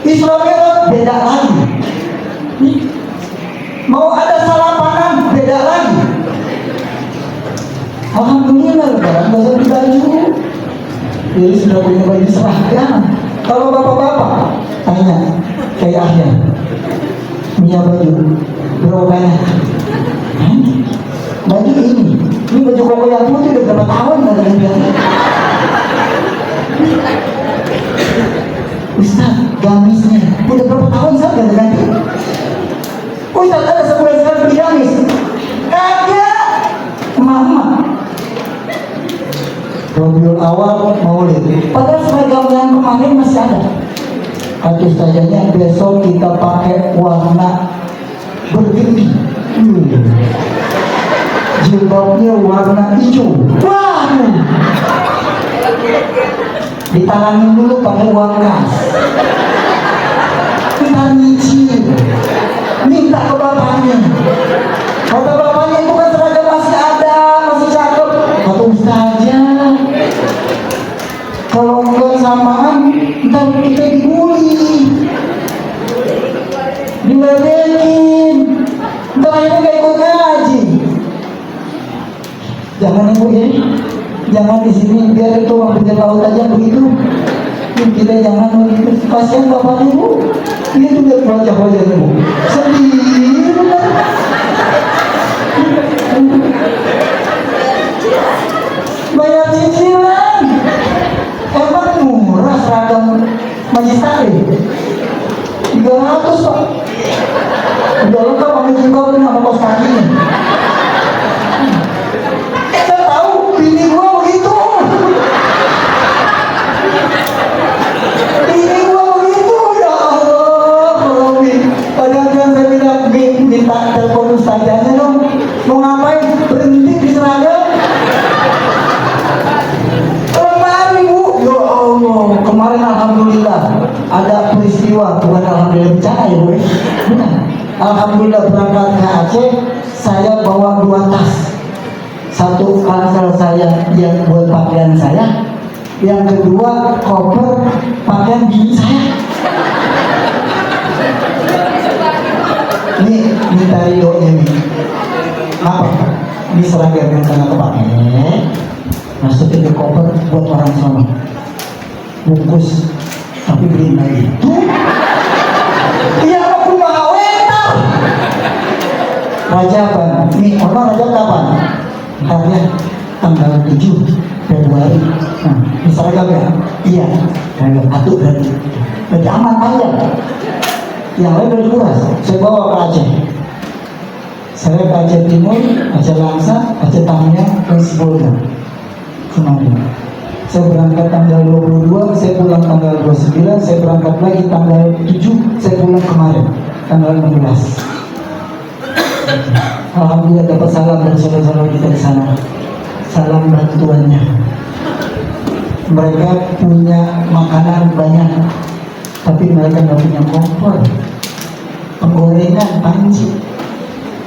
Isra Mi'raj beda lagi, mau ada salapanan beda lagi. Alhamdulillah lebaran gak usah baju, jadi sudah punya baju seragam. Kalau bapak-bapak tanya kayak Ahya, punya baju berapa banyak? Baju ini baju koko yang putih udah berapa tahun gak ada yang Ustaz, gamisnya udah berapa tahun Ustaz gak ganti? Ustaz, ada sebulan sekali beli gamis. Kagak, mama Rabiul Awal Maulid, padahal seragam yang kemarin masih ada. Kata ustaznya, besok kita pakai warna bergenti, jilbabnya warna hijau. Waduh, ditalangin dulu pakai uang kas, kita nyicil, minta ke bapaknya. Kata bapaknya, itu kan seragam masih ada, masih cakep. Kata ustaznya, kalau enggak samaan, ntar kita dibully, diledekin, ntar akhirnya gak ikut ngaji. Jangan ibu ya, jangan di sini, biar itu orang pinggir laut aja begitu. Kita jangan begitu, kasihan bapak ibu. Dia juga wajah-wajah ibu sedih benar. Bayar cicilan, emang murah seragam Majlis Taklim 300 Pak, udah lengkap sama jilbabnya sama kaos kakinya. Saya tahu bini gua begitu, bini gua begitu. Ya Allah, kalau padahal kan saya bilang minta telepon ustazahnya dong, mau ngapain, berhenti di seragam. Kemarin alhamdulillah ada peristiwa, bukan alhamdulillah bencana ya Bu. Bukan. Alhamdulillah berangkat ke Aceh, saya bawa 2 tas. Satu ransel saya yang buat pakaian saya, yang kedua koper pakaian bini saya. Ini minta ridhonya nih. Apa? Ini seragam yang sangat kepake, masukin ke koper buat orang sana. Bungkus tapi beli lagi. Iya aku mau wetar. Rajaban, nih orang Rajab kapan? Karena tanggal 7 Februari. Nah, ini seragam ya? Iya. Tanggal 1 berarti aman aja. Yang lain udah dikuras. Saya bawa ke Aceh. Saya ke Aceh Timur, Aceh Langsa, Aceh Tamiang, dan Sibolga. Semuanya. Saya berangkat tanggal 22, saya pulang tanggal 29, saya berangkat lagi tanggal 7, saya pulang kemarin, tanggal 16. Alhamdulillah dapat salam dari saudara-saudara kita di sana. Salam bantuannya. Mereka punya makanan banyak, tapi mereka nggak punya kompor, penggorengan, panci.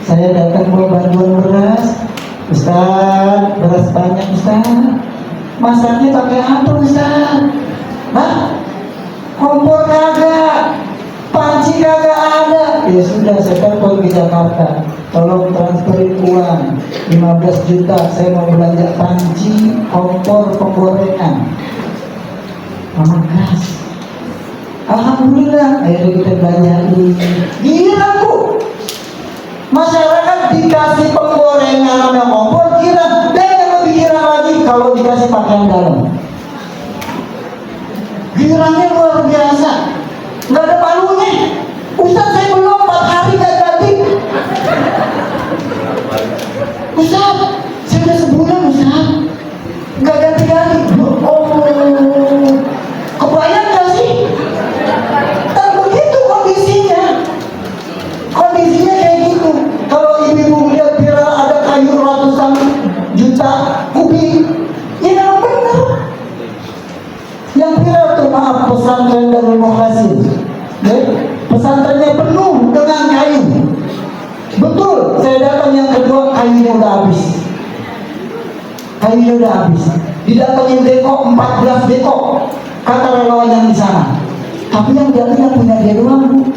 Saya datang bawa bantuan beras, Ustaz, beras banyak Ustaz. Masaknya pakai apa Ustaz? Hah? Kompor kagak, panci kagak ada. Ya sudah, saya telepon ke Jakarta, tolong transferin uang 15 juta, saya mau belanja panci, kompor, penggorengan sama gas. Alhamdulillah, akhirnya kita belanjain. Gila Bu, masyarakat dikasih penggorengan sama kompor gila. Dan yang lebih gila lagi kalau dikasih pakaian dalam. Girangnya luar biasa, nggak ada palunya. Ustaz, saya belum 4 hari nggak ganti. Ustaz, saya udah sebulan Ustaz nggak ganti-ganti. Oh, kebayang nggak sih? Dan begitu kondisinya kayak gitu. Kalau ibu-ibu lihat viral ada kayu ratusan juta kubik, ya memang benar. Yang viral tuh maaf pesantren Darul Mukhtasin, ya, pesantrennya penuh dengan kayu. Betul, saya datang yang kedua kayunya udah habis. Kayunya udah habis. Didatengin deko 14 deko, kata relawan yang di sana. Tapi yang dia punya dia doang Bu.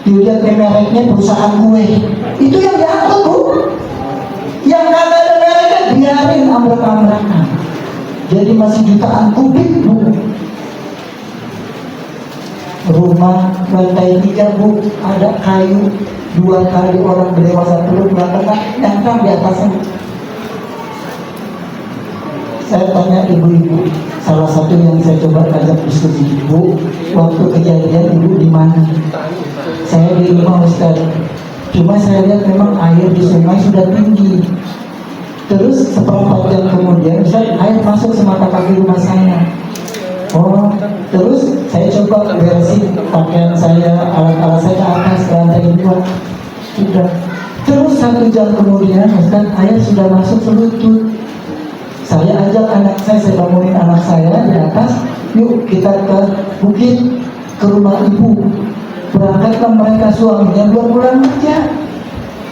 Dilihat mereknya perusahaan gue, itu yang diangkut Bu. Yang kagak ada mereknya biarin ambrak-ambrakan. Jadi masih jutaan kubik Bu. Rumah lantai 3 Bu, ada kayu 2 kali orang dewasa peluk belakang nyangkang di atasnya. Saya tanya ibu-ibu, salah satu yang saya coba ajak diskusi, Bu, waktu kejadian Ibu di mana? Saya di rumah Ustaz. Cuma saya lihat memang air di sungai sudah tinggi. Terus seperempat jam kemudian Ustaz, air masuk semata kaki rumah saya. Oh, terus saya coba beresin pakaian saya, alat-alat saya ke atas ke lantai 2. Sudah. Terus 1 jam kemudian Ustaz, air sudah masuk selutut. Saya ajak anak saya bangunin anak saya di atas, yuk kita ke bukit, ke rumah ibu. Berangkatlah mereka suaminya 2 bulan kerja.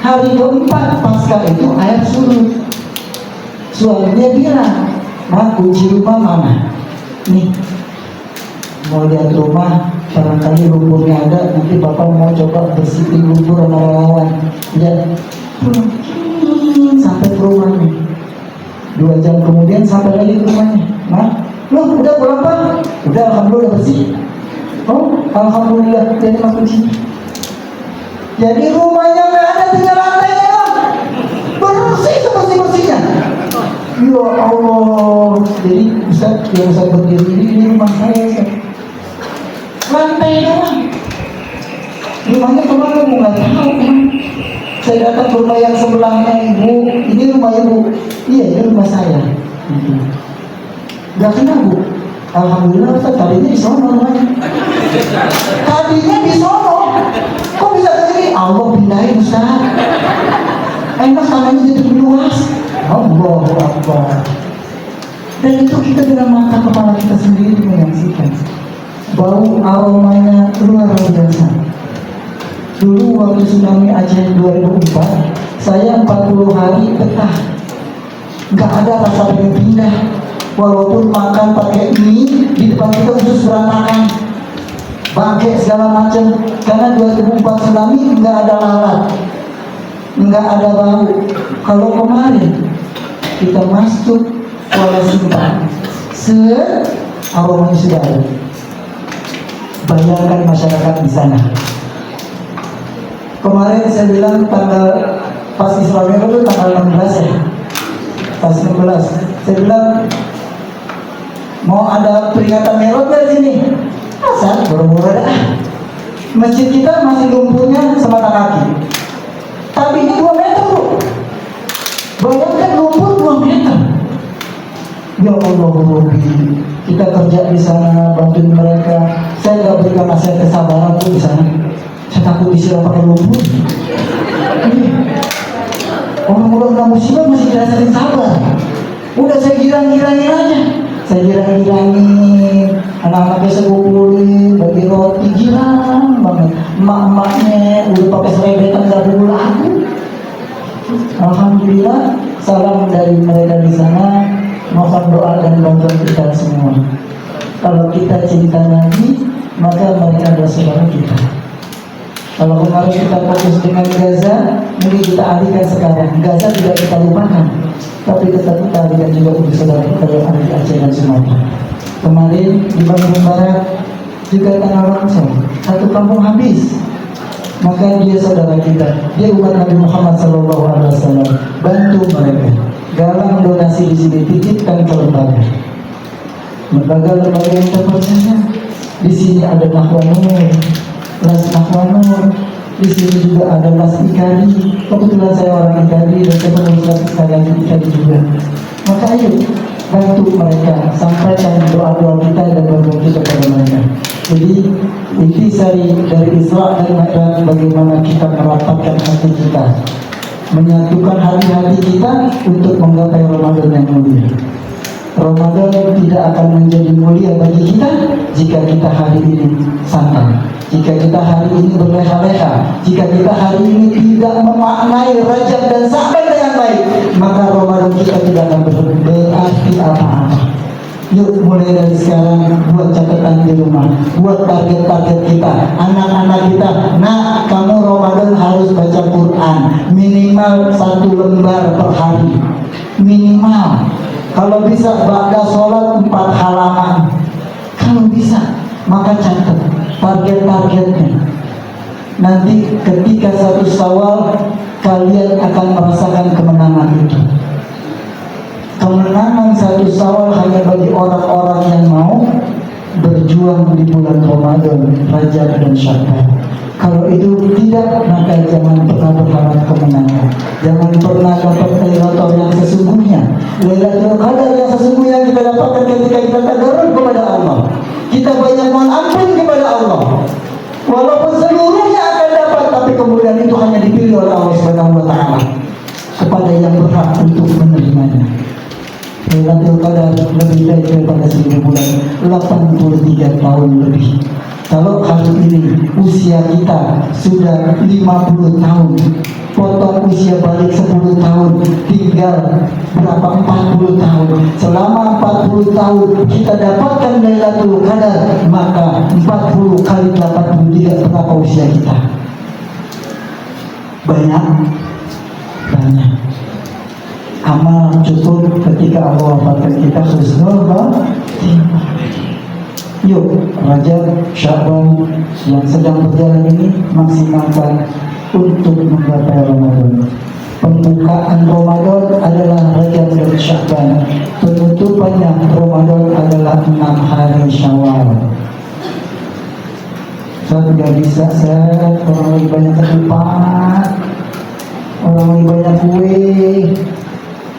Hari keempat pasca itu air surut. Suaminya bilang, "Ma, kunci rumah mana? Nih, mau lihat rumah, barangkali lumpurnya ada, nanti bapak mau coba bersihin lumpur sama relawan." Ya, sampai ke rumahnya. 2 jam kemudian sampai lagi ke rumahnya. "Ma, loh udah pulang Pak?" "Udah, alhamdulillah bersih." "Oh, alhamdulillah, jadi mas kunci." Jadi rumahnya nggak ada, tinggal lantainya dong. Bersih sebersih-bersihnya. Ya Allah. Jadi Ustaz, yang saya berdiri ini rumah saya Ustaz. Lantai doang. Rumahnya kemana Bu? Nggak tahu. Saya datang ke rumah yang sebelahnya, Ibu, ini rumah Ibu. Iya, ini rumah saya. Gak kenal Bu. Alhamdulillah Ustaz, tadinya di sono rumahnya. Tadinya di sono. Kok bisa begini? Allah pindahin Ustaz. Enak tanahnya jadi luas. Allahu Akbar. Dan itu kita dengan mata kepala kita sendiri menyaksikan. Bau aromanya luar biasa. Dulu waktu tsunami Aceh 2004, saya 40 hari betah, nggak ada rasa pengen pindah. Walaupun makan pakai mie, di depan kita usus berantakan, bangke segala macam. Karena 2004 tsunami nggak ada lalat, nggak ada bau. Kalau kemarin kita masuk Kuala Simpang, aromanya sudah ada. Bayangkan masyarakat di sana. Kemarin saya bilang tanggal pas Isra Mi'raj itu tanggal 16 ya, pas 16 saya bilang mau ada peringatan Mi'raj dari sini. Masa buru-buru dah. Masjid kita masih lumpurnya semata kaki, tapi ini 2 meter Bu. Bayangkan lumpur 2 meter. Ya Allah Bu, kita kerja di sana bantuin mereka. Saya nggak berikan nasihat kesabaran Bu di sana. Saya takut disiram pakai lumpur. Orang-orang kamu musibah masih dirasain sabar. Udah saya girang-girangin aja. Saya girang-girangin, anak-anaknya saya kumpulin, bagi roti, girang banget. Emak-emaknya udah pakai serebetan gak dulu lagu. Alhamdulillah, salam dari mereka di sana. Moga mohon doa dan bantuan kita semua. Kalau kita cinta Nabi, maka mereka adalah saudara kita. Kalau kemarin kita fokus dengan Gaza, mungkin kita alihkan sekarang. Gaza tidak kita lupakan, tapi tetap kita alihkan juga untuk saudara kita yang ada di Aceh dan Sumatera. Kemarin di Bandung Barat juga tanah longsor, satu kampung habis. Maka dia saudara kita, dia umat Nabi Muhammad SAW. Bantu mereka, galang donasi di sini, titipkan ke lembaga. Lembaga yang terpercaya. Di sini ada Nahwanur, Las Nahwanur. Di sini juga ada Las Ikari. Kebetulan saya orang Ikari dan saya pengurus Las Ikari juga. Maka ayo bantu mereka, sampaikan doa-doa kita dan bantuan kita kepada mereka. Jadi intisari dari Isra dan Mi'raj, bagaimana kita merapatkan hati kita, menyatukan hati-hati kita untuk menggapai Ramadan yang mulia. Ramadan tidak akan menjadi mulia bagi kita jika kita hari ini santai, jika kita hari ini berleha-leha, jika kita hari ini tidak memaknai Rajab dan Sa'ban dengan baik, maka Ramadan kita tidak akan berarti apa-apa. Yuk mulai dari sekarang buat catatan di rumah, buat target-target kita, anak-anak kita. Nah, kamu Ramadan harus baca Quran minimal 1 lembar per hari, minimal. Kalau bisa ba'da sholat 4 halaman. Kalau bisa, maka catat target-targetnya. Nanti ketika 1 Syawal kalian akan merasakan kemenangan itu. Kemenangan 1 Syawal hanya bagi orang-orang yang mau berjuang di bulan Ramadan, Rajab dan Sya'ban. Kalau itu tidak, maka jangan pernah berharap kemenangan. Jangan pernah dapat Lailatul yang sesungguhnya. Lailatul Qadar yang sesungguhnya kita dapatkan ketika kita tadarruf kepada Allah. Kita banyak mohon ampun kepada Allah. Walaupun seluruhnya akan dapat, tapi kemudian itu hanya dipilih oleh Allah Subhanahu wa taala kepada yang berhak untuk menerimanya. Lailatul Qadar lebih baik daripada 1000 bulan, 83 tahun lebih. Kalau hari ini usia kita sudah 50 tahun, potong usia balik 10 tahun, tinggal berapa? 40 tahun. Selama 40 tahun kita dapatkan Lailatul Qadar, maka 40 kali 83 berapa usia kita? Banyak. Amal cukup ketika Allah wafatkan kita husnul khotimah. Yuk, Rajab, Sya'ban yang sedang berjalan ini maksimalkan untuk menggapai Ramadan. Pembukaan Ramadan adalah Rajab dan Sya'ban. Penutupannya Ramadan adalah 6 hari Syawal. Saya tidak bisa, orang lagi banyak ketupat, orang lagi banyak kue.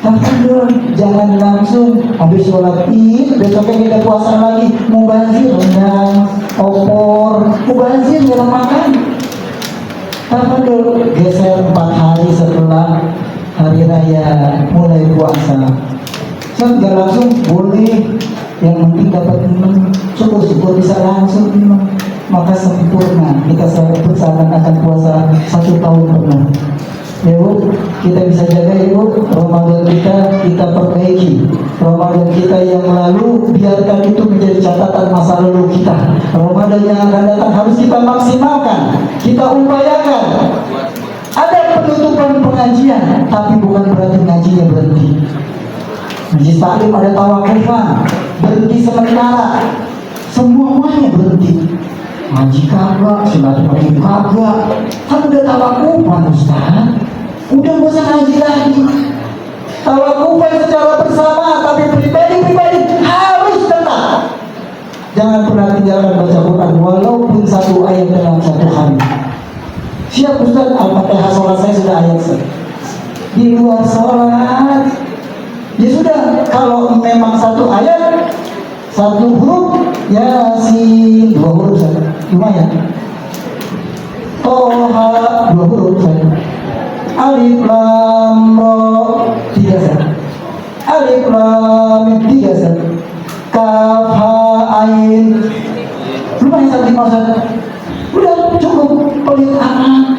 Tapi jangan langsung habis sholat Id, besoknya kita puasa lagi, mubazir, rendang, opor, mubazir dalam makan. Tapi dulu geser 4 hari setelah hari raya mulai puasa. So, nggak langsung boleh, yang penting dapat minum, syukur bisa langsung minum, maka sempurna. Kita bersama akan puasa 1 tahun penuh. Yuk, kita bisa jaga yuk Ramadan kita perbaiki. Ramadan kita yang lalu biarkan itu menjadi catatan masa lalu kita. Ramadan yang akan datang harus kita maksimalkan, kita upayakan. Ada penutupan pengajian, tapi bukan berarti ngajinya berhenti. Majlis taklim ada tawakufan, berhenti sementara, semuanya berhenti. Ngaji kagak, silaturahmi kagak, kan udah tawakufan Ustaz. Udah gak usah ngaji lagi. Tawakufan secara bersama, tapi pribadi harus tetap. Jangan pernah tinggalkan baca Quran walaupun 1 ayat dalam 1 hari. Siap Ustaz, Al-Fatihah sholat saya sudah ayat di luar sholat. Ya sudah, kalau memang 1 ayat 1 huruf, Yasin 2 huruf saja, lumayan. Toha 2 huruf saja. Alif lam ra 3 saja. Alif lam mim 3 saja. Kaf ha ain lumayan 1 saja. Udah cukup, pelit amat.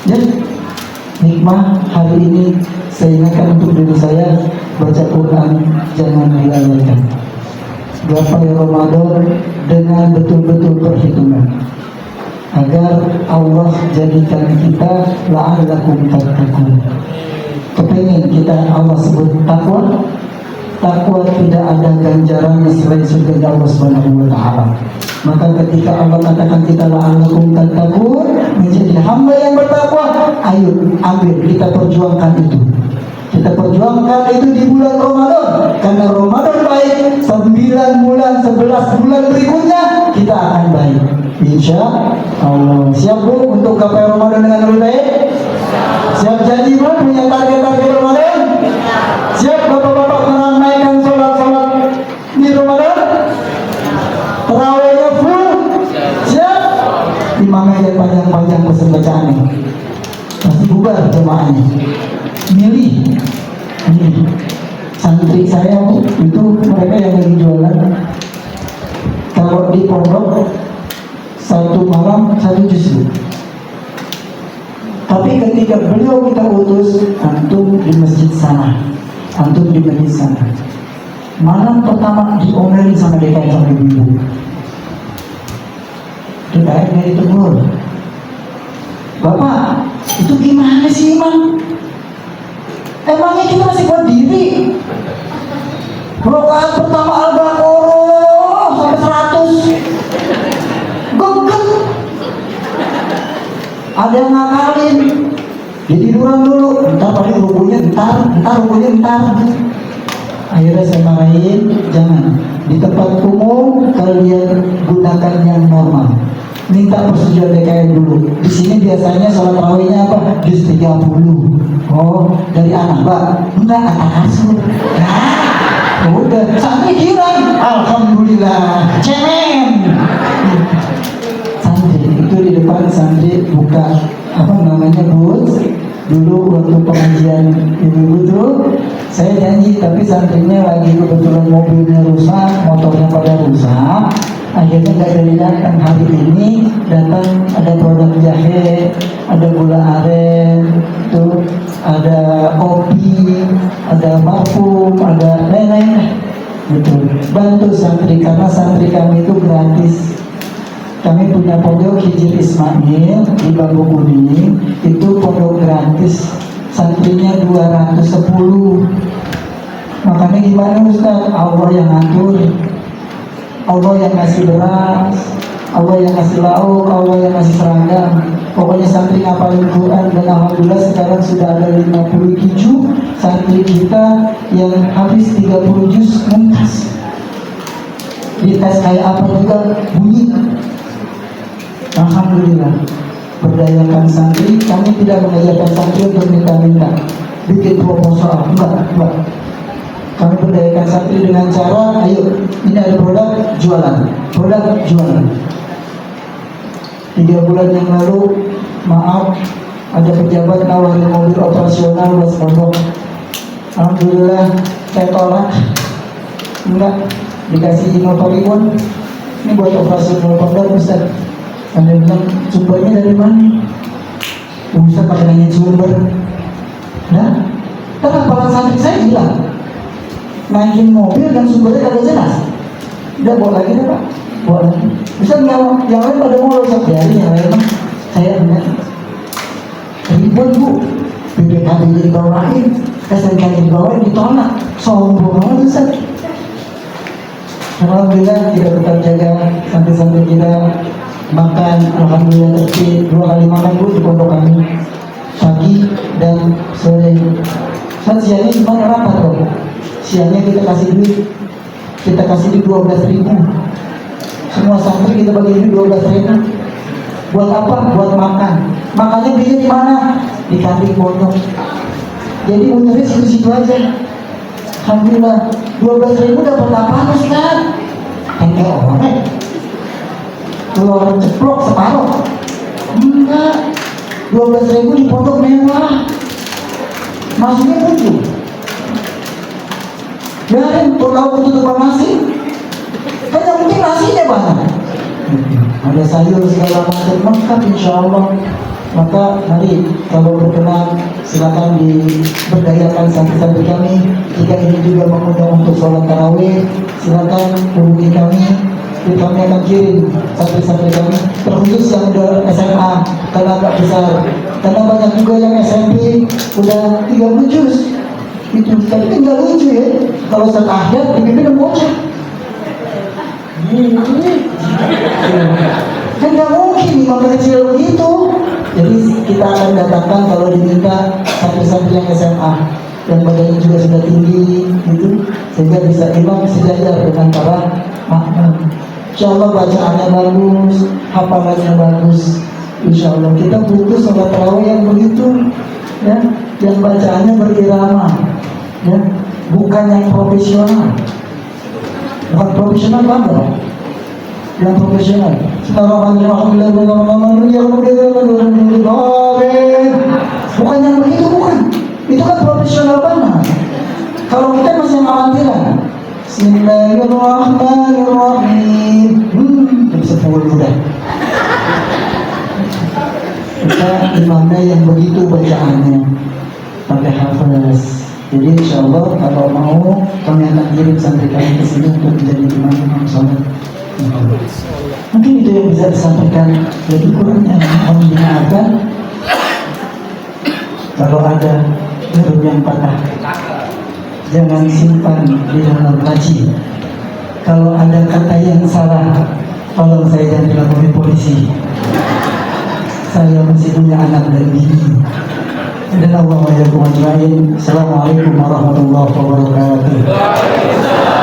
Jadi nikmah hari ini Saya ingatkan untuk diri saya, baca Quran jangan dilalaikan. Gapai Ramadan dengan betul-betul perhitungan, agar Allah jadikan kita la'allakum tattaqun. Kepengen kita Allah sebut takwa. Takwa tidak ada ganjarannya selain surga Allah Subhanahu wa taala. Maka ketika Allah katakan kita la'allakum tattaqun, menjadi hamba yang bertakwa, ayo ambil, kita perjuangkan itu. Kita perjuangkan itu di bulan Ramadan, karena Ramadan baik, 9 bulan, 11 bulan berikutnya kita akan baik, insya Allah. Siap Bu untuk gapai Ramadan dengan lebih baik? Siap janji Bu punya target-target Ramadan? Siap bapak-bapak meramaikan sholat-sholat di Ramadan? Terawihnya full? Siap? Imamnya yang panjang-panjang pesan bacaannya, pasti bubar jemaahnya. Milih santri saya itu, mereka yang lagi jualan, kalau di pondok satu malam 1 juz. Tapi ketika beliau kita utus, antum di masjid sana, malam pertama diomelin sama DKM sama ibu. DKM dari tegur, Bapak itu gimana sih Imam? Emangnya kita masih buat diri? Rakaat pertama Al-Baqarah sampai 100. Gogel. Ada yang ngakalin. Jadi tiduran dulu. Entar paling rukunya entar. Akhirnya saya marahin, jangan. Di tempat umum kalian gunakan yang normal. Minta persetujuan DKM dulu. Di sini biasanya sholat tarawihnya apa? Juz 30. Oh, dari anak, Pak? Enggak, kata kasur. Nah, udah. Santri hilang. Alhamdulillah. Cemen. Santri itu di depan santri buka apa namanya booth. Dulu waktu pengajian ibu-ibu tuh, saya janji, tapi santrinya lagi kebetulan mobilnya rusak, motornya pada rusak. Akhirnya nggak jadi datang. Hari ini datang, ada produk jahe, ada gula aren, tuh ada kopi, ada parfum, ada lain-lain. Betul. Bantu santri, karena santri kami itu gratis. Kami punya pondok Hijri Ismail di Bambu Kuning, itu pondok gratis. Santrinya 210. Makanya gimana Ustaz? Allah yang ngatur. Allah yang ngasih beras, Allah yang ngasih lauk, Allah yang ngasih seragam. Pokoknya santri ngapalin Quran, dan alhamdulillah sekarang sudah ada 57 santri kita yang habis 30 juz muntas. Dites kayak apa juga bunyi. Alhamdulillah. Berdayakan santri, kami tidak mengajarkan santri untuk minta-minta, bikin proposal, enggak. Kami berdayakan santri dengan cara, ayo, ini ada produk, jualan. 3 bulan yang lalu, maaf, ada pejabat nawarin mobil operasional buat pondok. Alhamdulillah, saya tolak. Enggak, dikasih motor ribuan. Ini buat operasional pondok, Ustaz. Anda bilang, sumbernya dari mana? Ustaz pakai nanya sumber. Nah, kenapa santri saya hilang? Naikin mobil dan sumbernya kagak jelas. Udah bawa lagi deh Pak, bawa lagi. Bisa yang lain pada mau losak dari yang lain. Saya enggak. Ribuan Bu, BPKB dibawain, SNK dibawain, ditolak. Sombong banget Ustaz. Alhamdulillah kita tetap jaga santri-santri kita makan. Alhamdulillah tertib. 2 kali makan Bu di pondok kami, pagi dan sore. Saat siangnya cuma rapat kok. Siangnya kita kasih duit 12.000. Semua santri kita bagi duit 12.000. Buat apa? Buat makan. Makanya belinya di mana? Di kantin pondok. Jadi muternya situ-situ aja. Alhamdulillah. 12.000 dapat apa Ustaz? Kayak orang telur ceplok separuh. Enggak. 12.000 di pondok mewah. Maksudnya lucu. Biarin tuh lauk tutupan nasi, kan yang penting nasinya banyak. Ada sayur segala macam lengkap insya Allah. Maka mari kalau berkenan silakan diberdayakan santri-santri kami. Jika ini juga mengundang untuk sholat tarawih, silakan hubungi kami. Kami akan kirim santri-santri kami, terkhusus yang udah SMA karena agak besar, karena banyak juga yang SMP udah 30 juz. Itu tapi kan nggak lucu ya kalau saat akhir dipimpin bocah. Kan nggak mungkin imam kecil begitu. Jadi kita akan datangkan kalau diminta santri-santri yang SMA yang badannya juga sudah tinggi gitu, sehingga bisa imam sejajar dengan para makmum. Insya Allah bacaannya bagus, hafalannya bagus. Insya Allah kita butuh sholat tarawih yang begitu, ya, yang bacaannya berirama, ya, bukan yang profesional. Bukan profesional banget, yang profesional. Bukan yang begitu, bukan. Itu kan profesional banget. Kalau kita masih amatiran. Bismillahirrahmanirrahim. Bisa full udah. Kita imamnya yang begitu bacaannya, pakai hafaz. Jadi insya Allah kalau mau kami akan kirim santri kami ke sini untuk menjadi imam sholat. Mungkin itu yang bisa disampaikan. Jadi kurangnya mohon dimaafkan kalau ada huruf yang patah. Jangan simpan di dalam laci. Kalau ada kata yang salah, tolong saya jangan dilapori polisi. Saya masih punya anak dan bini. Dan Allah wa yakum ajma'in. Assalamualaikum warahmatullahi wabarakatuh.